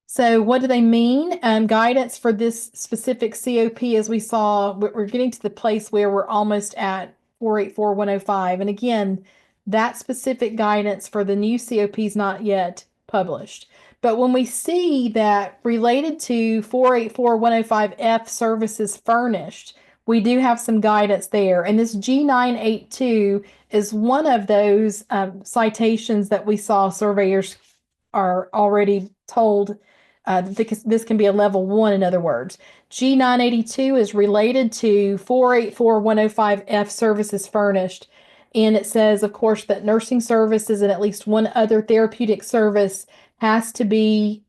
So what do they mean? Guidance for this specific COP, as we saw, we're getting to the place where we're almost at 484-105. And again, that specific guidance for the new COP is not yet published. But when we see that related to 484-105F services furnished, we do have some guidance there. And this G982 is one of those citations that we saw surveyors are already told this can be a level 1, in other words. G982 is related to 484-105F services furnished. And it says, of course, that nursing services and at least one other therapeutic service has to be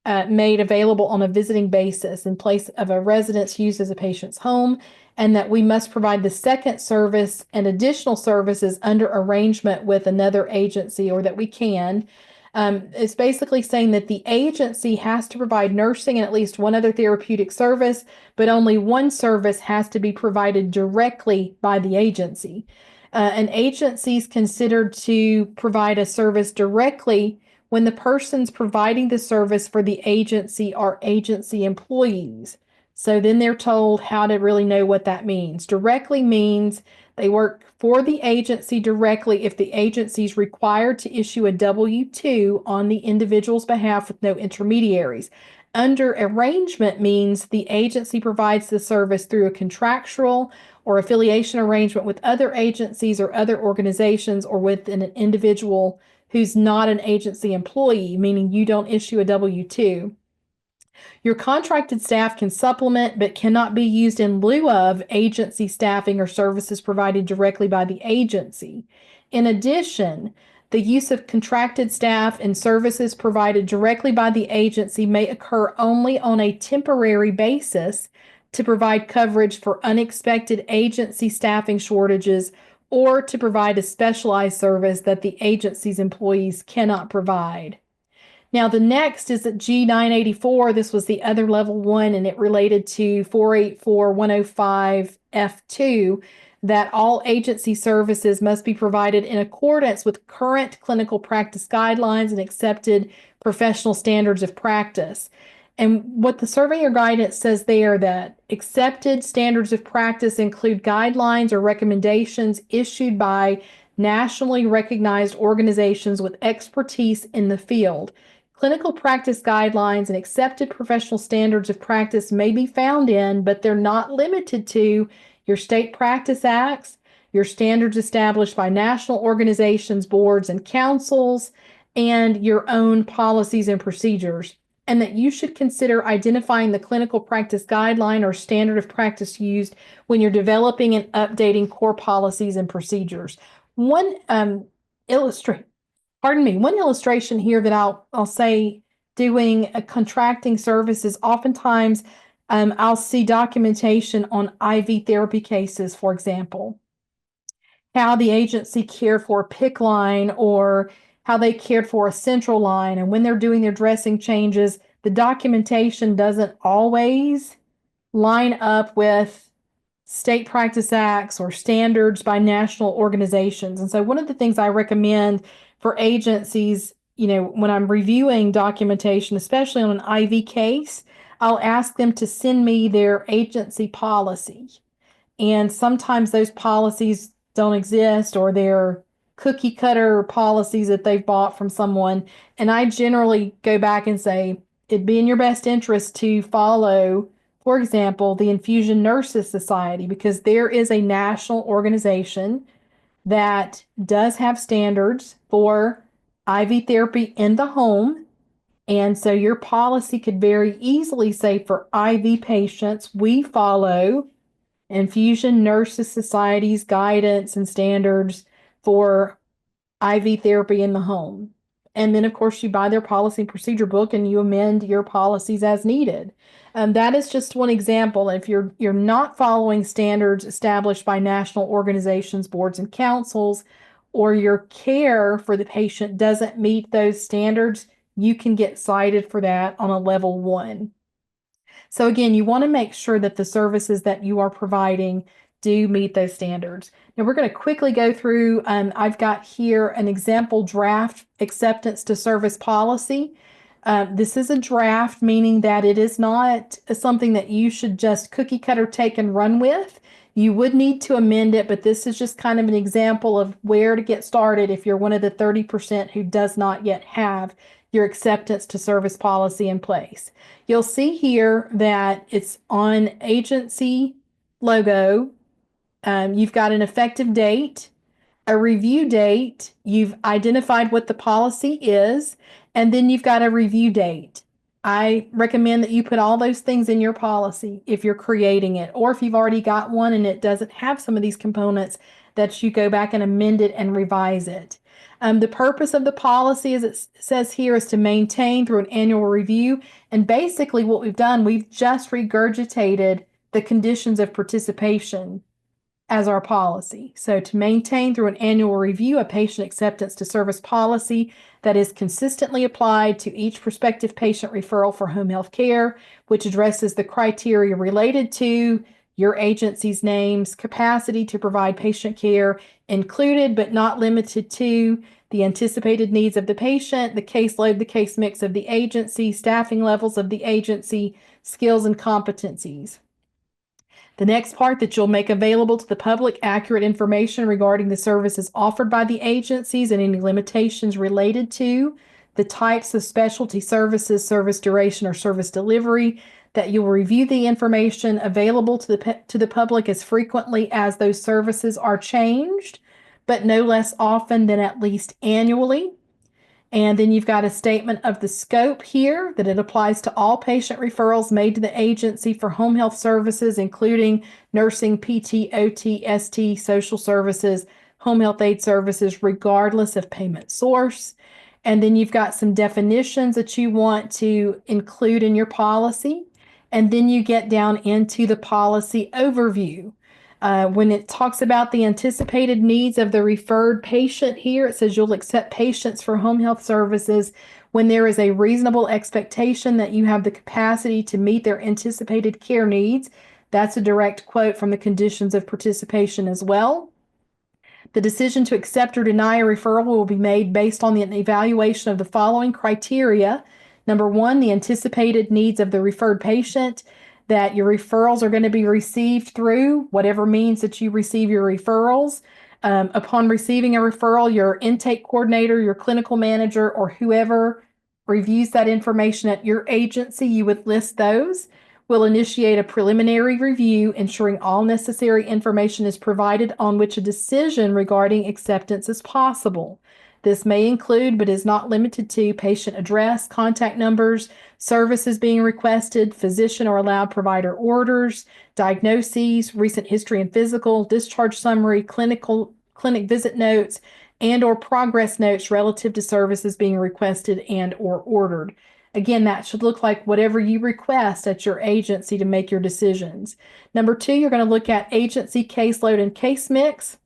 made available on a visiting basis in place of a residence used as a patient's home, and that we must provide the second service and additional services under arrangement with another agency, or that we can. It's basically saying that the agency has to provide nursing and at least one other therapeutic service, but only one service has to be provided directly by the agency. An agency is considered to provide a service directly when the persons providing the service for the agency are agency employees. So then they're told how to really know what that means. Directly means they work for the agency directly if the agency is required to issue a W-2 on the individual's behalf with no intermediaries. Under arrangement means the agency provides the service through a contractual or affiliation arrangement with other agencies or other organizations, or with an individual who's not an agency employee, meaning you don't issue a W-2. Your contracted staff can supplement but cannot be used in lieu of agency staffing or services provided directly by the agency. In addition, the use of contracted staff and services provided directly by the agency may occur only on a temporary basis to provide coverage for unexpected agency staffing shortages, or to provide a specialized service that the agency's employees cannot provide. Now, the next is at G984. This was the other level 1, and it related to 484-105F2, that all agency services must be provided in accordance with current clinical practice guidelines and accepted professional standards of practice. And what the Surveyor Guidance says there, that accepted standards of practice include guidelines or recommendations issued by nationally recognized organizations with expertise in the field. Clinical practice guidelines and accepted professional standards of practice may be found in, but they're not limited to, your state practice acts, your standards established by national organizations, boards, and councils, and your own policies and procedures. And that you should consider identifying the clinical practice guideline or standard of practice used when you're developing and updating core policies and procedures. One illustration pardon me, one illustration here that I'll say doing a contracting services, oftentimes I'll see documentation on IV therapy cases, for example, how the agency cared for a PICC line or how they cared for a central line. And when they're doing their dressing changes, the documentation doesn't always line up with state practice acts or standards by national organizations. And so one of the things I recommend for agencies, when I'm reviewing documentation, especially on an IV case, I'll ask them to send me their agency policy. And sometimes those policies don't exist, or they're cookie cutter policies that they've bought from someone. And I generally go back and say, it'd be in your best interest to follow, for example, the Infusion Nurses Society, because there is a national organization that does have standards for IV therapy in the home. And so your policy could very easily say, for IV patients, we follow Infusion Nurses Society's guidance and standards for IV therapy in the home. And then, of course, you buy their policy and procedure book and you amend your policies as needed. That is just one example. If you're not following standards established by national organizations, boards, and councils, or your care for the patient doesn't meet those standards, you can get cited for that on a level 1. So again, you want to make sure that the services that you are providing do meet those standards. Now we're going to quickly go through, I've got here an example draft acceptance to service policy. This is a draft, meaning that it is not something that you should just cookie cutter take and run with. You would need to amend it, but this is just kind of an example of where to get started if you're one of the 30% who does not yet have your acceptance to service policy in place. You'll see here that it's on agency logo. You've got an effective date, a review date. You've identified what the policy is, and then you've got a review date. I recommend that you put all those things in your policy if you're creating it, or if you've already got one and it doesn't have some of these components, that you go back and amend it and revise it. The purpose of the policy, as it says here, is to maintain through an annual review. And basically what we've done, we've just regurgitated the conditions of participation as our policy. So to maintain through an annual review a patient acceptance to service policy that is consistently applied to each prospective patient referral for home health care, which addresses the criteria related to your agency's names, capacity to provide patient care, included but not limited to the anticipated needs of the patient, the caseload, the case mix of the agency, staffing levels of the agency, skills and competencies. The next part, that you'll make available to the public accurate information regarding the services offered by the agencies and any limitations related to the types of specialty services, service duration, or service delivery. That you'll review the information available to the public as frequently as those services are changed, but no less often than at least annually. And then you've got a statement of the scope here, that it applies to all patient referrals made to the agency for home health services, including nursing, PT, OT, ST, social services, home health aid services, regardless of payment source. And then you've got some definitions that you want to include in your policy. And then you get down into the policy overview. When it talks about the anticipated needs of the referred patient here, it says you'll accept patients for home health services when there is a reasonable expectation that you have the capacity to meet their anticipated care needs. That's a direct quote from the conditions of participation as well. The decision to accept or deny a referral will be made based on an evaluation of the following criteria. Number 1, the anticipated needs of the referred patient, that your referrals are going to be received through whatever means that you receive your referrals. Upon receiving a referral, your intake coordinator, your clinical manager, or whoever reviews that information at your agency, you would list those. Will initiate a preliminary review, ensuring all necessary information is provided on which a decision regarding acceptance is possible. This may include, but is not limited to, patient address, contact numbers, services being requested, physician or allowed provider orders, diagnoses, recent history and physical, discharge summary, clinic visit notes, and or progress notes relative to services being requested and or ordered. Again, that should look like whatever you request at your agency to make your decisions. Number 2, you're going to look at agency caseload and case mix.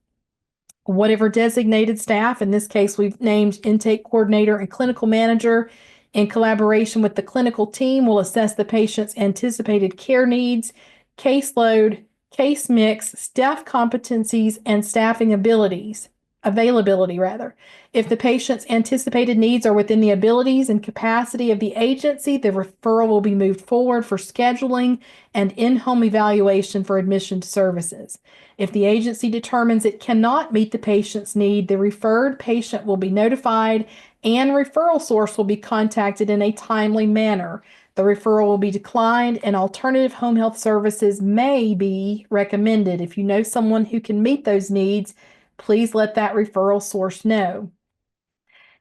Whatever designated staff, in this case, we've named intake coordinator and clinical manager, in collaboration with the clinical team, will assess the patient's anticipated care needs, caseload, case mix, staff competencies, and staffing availability rather. If the patient's anticipated needs are within the abilities and capacity of the agency, the referral will be moved forward for scheduling and in-home evaluation for admission to services. If the agency determines it cannot meet the patient's need, the referred patient will be notified and referral source will be contacted in a timely manner. The referral will be declined and alternative home health services may be recommended. If you know someone who can meet those needs, please let that referral source know.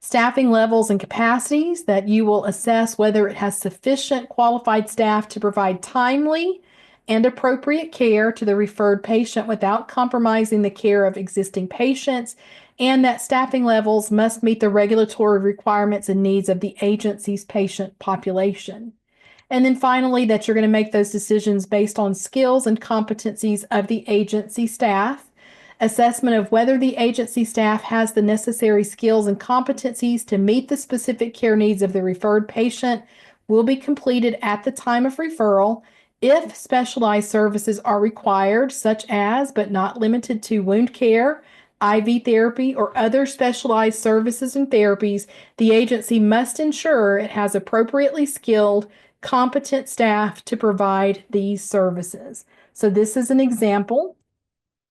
Staffing levels and capacities, that you will assess whether it has sufficient qualified staff to provide timely and appropriate care to the referred patient without compromising the care of existing patients, and that staffing levels must meet the regulatory requirements and needs of the agency's patient population. And then finally, that you're going to make those decisions based on skills and competencies of the agency staff. Assessment of whether the agency staff has the necessary skills and competencies to meet the specific care needs of the referred patient will be completed at the time of referral. If specialized services are required, such as, but not limited to, wound care, IV therapy, or other specialized services and therapies, the agency must ensure it has appropriately skilled, competent staff to provide these services. So this is an example.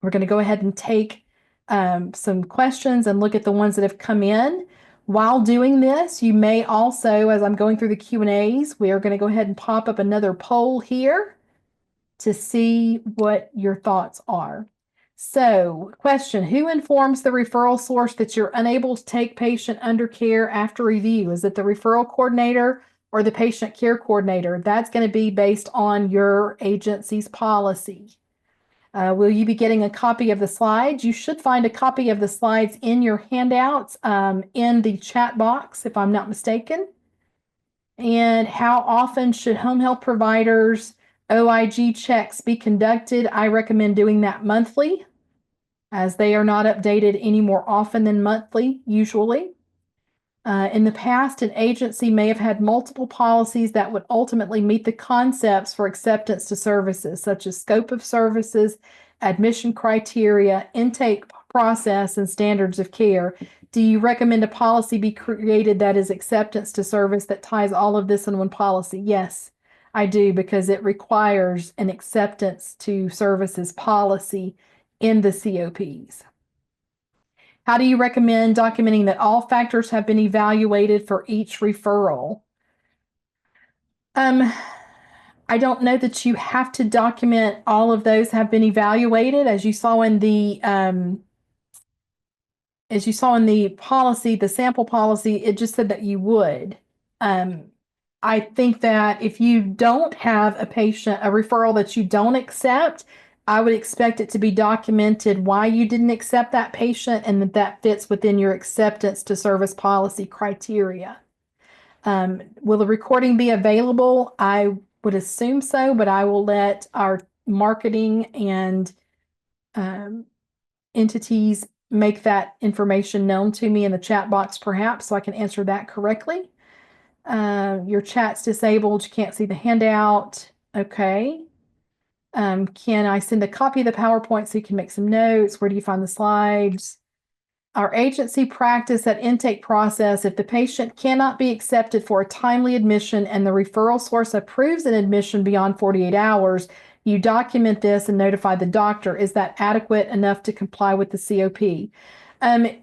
We're going to go ahead and take some questions and look at the ones that have come in. While doing this, you may also, as I'm going through the Q&As, we are going to go ahead and pop up another poll here to see what your thoughts are. So, question, who informs the referral source that you're unable to take patient under care after review? Is it the referral coordinator or the patient care coordinator? That's going to be based on your agency's policy. Will you be getting a copy of the slides? You should find a copy of the slides in your handouts in the chat box, if I'm not mistaken. And how often should home health providers' OIG checks be conducted? I recommend doing that monthly, as they are not updated any more often than monthly, usually. In the past, an agency may have had multiple policies that would ultimately meet the concepts for acceptance to services, such as scope of services, admission criteria, intake process, and standards of care. Do you recommend a policy be created that is acceptance to service that ties all of this in one policy? Yes, I do, because it requires an acceptance to services policy in the COPs. How do you recommend documenting that all factors have been evaluated for each referral? I don't know that you have to document all of those have been evaluated. As you saw in the policy, the sample policy, it just said that you would. I think that if you don't have a referral that you don't accept, I would expect it to be documented why you didn't accept that patient and that fits within your acceptance to service policy criteria. Will the recording be available? I would assume so, but I will let our marketing and entities make that information known to me in the chat box, perhaps, so I can answer that correctly. Your chat's disabled. You can't see the handout. Okay. Can I send a copy of the PowerPoint so you can make some notes? Where do you find the slides? Our agency practice that intake process, if the patient cannot be accepted for a timely admission and the referral source approves an admission beyond 48 hours, you document this and notify the doctor. Is that adequate enough to comply with the COP?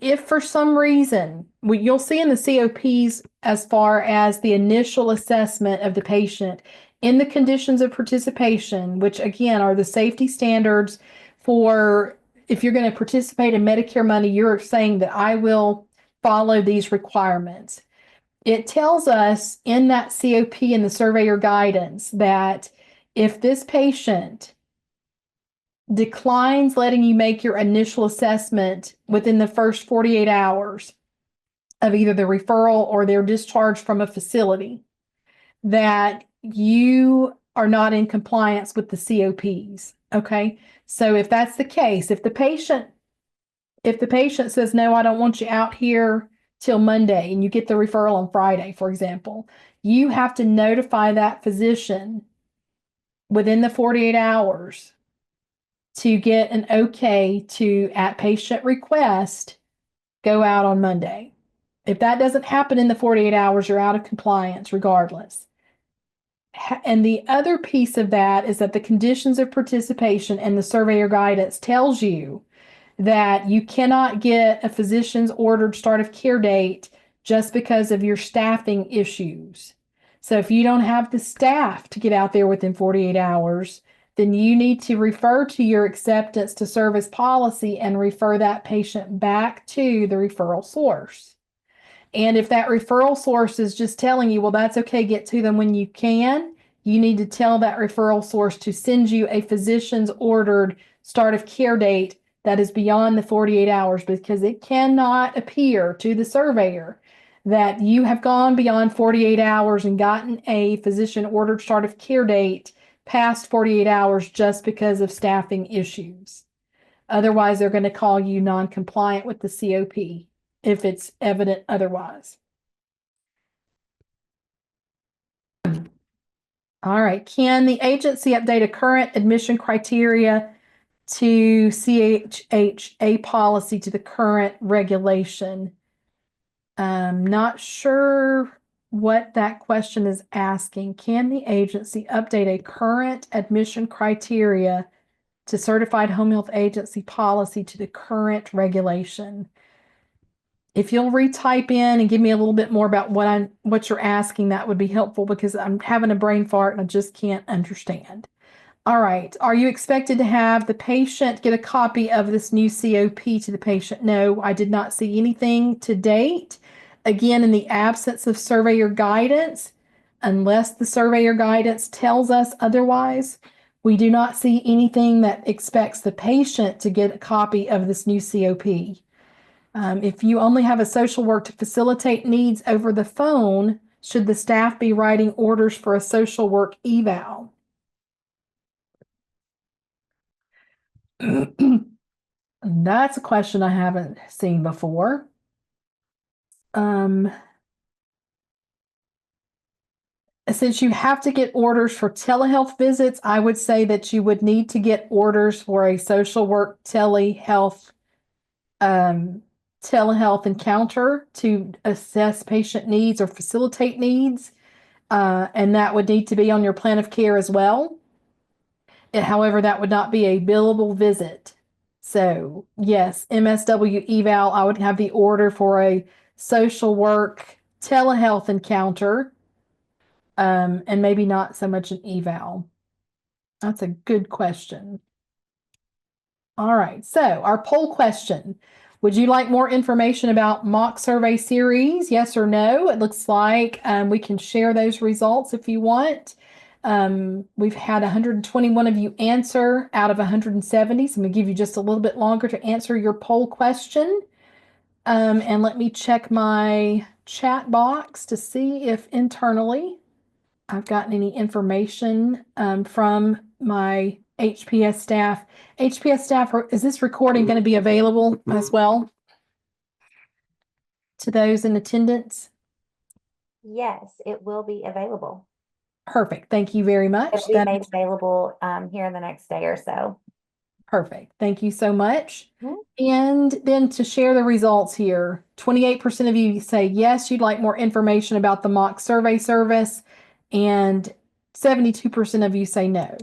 If for some reason, you'll see in the COPs as far as the initial assessment of the patient in the conditions of participation, which again are the safety standards for if you're going to participate in Medicare money, you're saying that I will follow these requirements. It tells us in that COP in the Surveyor Guidance that if this patient declines letting you make your initial assessment within the first 48 hours of either the referral or their discharge from a facility, that you are not in compliance with the COPs. Okay. So if that's the case, if the patient says, no, I don't want you out here till Monday, and you get the referral on Friday, for example, you have to notify that physician within the 48 hours to get an okay to, at patient request, go out on Monday. If that doesn't happen in the 48 hours, you're out of compliance regardless. And the other piece of that is that the conditions of participation and the surveyor guidance tells you that you cannot get a physician's ordered start of care date just because of your staffing issues. So if you don't have the staff to get out there within 48 hours, then you need to refer to your acceptance to service policy and refer that patient back to the referral source. And if that referral source is just telling you, well, that's okay, get to them when you can, you need to tell that referral source to send you a physician's ordered start of care date that is beyond the 48 hours, because it cannot appear to the surveyor that you have gone beyond 48 hours and gotten a physician ordered start of care date past 48 hours just because of staffing issues. Otherwise, they're going to call you non-compliant with the COP if it's evident otherwise. All right. Can the agency update a current admission criteria to CHHA policy to the current regulation? Not sure what that question is asking. Can the agency update a current admission criteria to certified home health agency policy to the current regulation? If you'll retype in and give me a little bit more about what you're asking, that would be helpful, because I'm having a brain fart and I just can't understand. All right. Are you expected to have the patient get a copy of this new COP to the patient? No, I did not see anything to date. Again, in the absence of surveyor guidance, unless the surveyor guidance tells us otherwise, we do not see anything that expects the patient to get a copy of this new COP. If you only have a social work to facilitate needs over the phone, should the staff be writing orders for a social work eval? That's a question I haven't seen before. Since you have to get orders for telehealth visits, I would say that you would need to get orders for a social work telehealth encounter to assess patient needs or facilitate needs. And that would need to be on your plan of care as well. However, that would not be a billable visit. So yes, MSW eval, I would have the order for a social work telehealth encounter, and maybe not so much an eval. That's a good question. All right, so our poll question. Would you like more information about mock survey series? Yes or no? It looks like we can share those results if you want. We've had 121 of you answer out of 170, so I'm going to give you just a little bit longer to answer your poll question. And let me check my chat box to see if internally I've gotten any information from my HPS staff. HPS staff, is this recording going to be available as well to those in attendance? Yes, it will be available. Perfect. Thank you very much. It'll be made available here in the next day or so. Perfect. Thank you so much. And then to share the results here, 28% of you say yes, you'd like more information about the mock survey service, and 72% of you say no.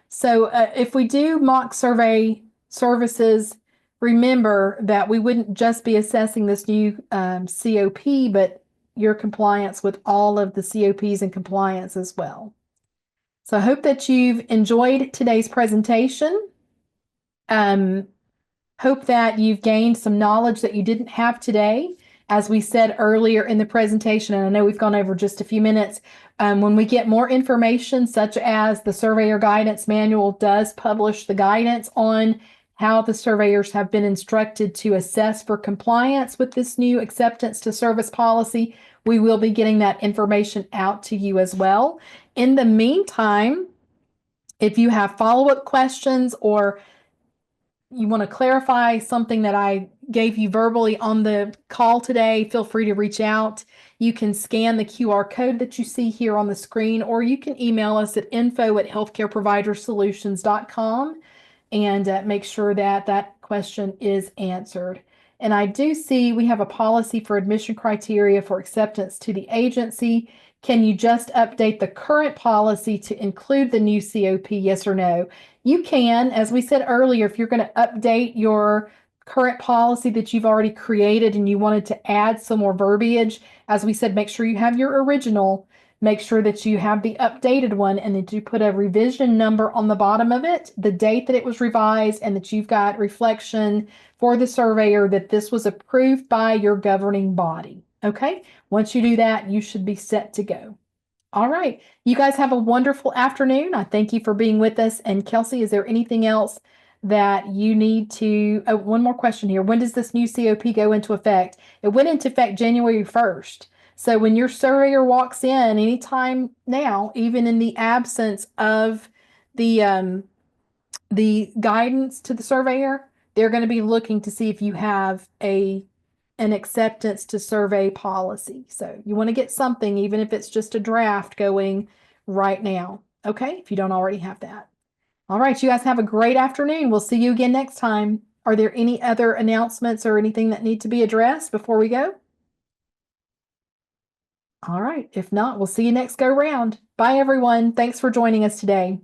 So if we do mock survey services, remember that we wouldn't just be assessing this new COP, but your compliance with all of the COPs and compliance as well. So I hope that you've enjoyed today's presentation. Hope that you've gained some knowledge that you didn't have today. As we said earlier in the presentation, and I know we've gone over just a few minutes, when we get more information, such as the Surveyor Guidance Manual does publish the guidance on how the surveyors have been instructed to assess for compliance with this new acceptance to service policy, we will be getting that information out to you as well. In the meantime, if you have follow-up questions or you want to clarify something that I gave you verbally on the call today, feel free to reach out. You can scan the QR code that you see here on the screen, or you can email us at info@healthcareprovidersolutions.com and make sure that that question is answered. And I do see we have a policy for admission criteria for acceptance to the agency. Can you just update the current policy to include the new COP, yes or no? You can, as we said earlier, if you're going to update your current policy that you've already created and you wanted to add some more verbiage, as we said, make sure you have your original, make sure that you have the updated one, and that you put a revision number on the bottom of it, the date that it was revised, and that you've got reflection for the surveyor that this was approved by your governing body. Okay? Once you do that, you should be set to go. All right. You guys have a wonderful afternoon. I thank you for being with us. And Kelsey, is there anything else that you need to? Oh, one more question here. When does this new COP go into effect? It went into effect January 1st. So when your surveyor walks in anytime now, even in the absence of the guidance to the surveyor, they're going to be looking to see if you have an acceptance to survey policy. So you want to get something, even if it's just a draft going right now. Okay, if you don't already have that. All right, you guys have a great afternoon. We'll see you again next time. Are there any other announcements or anything that need to be addressed before we go? All right, if not, we'll see you next go round. Bye, everyone. Thanks for joining us today.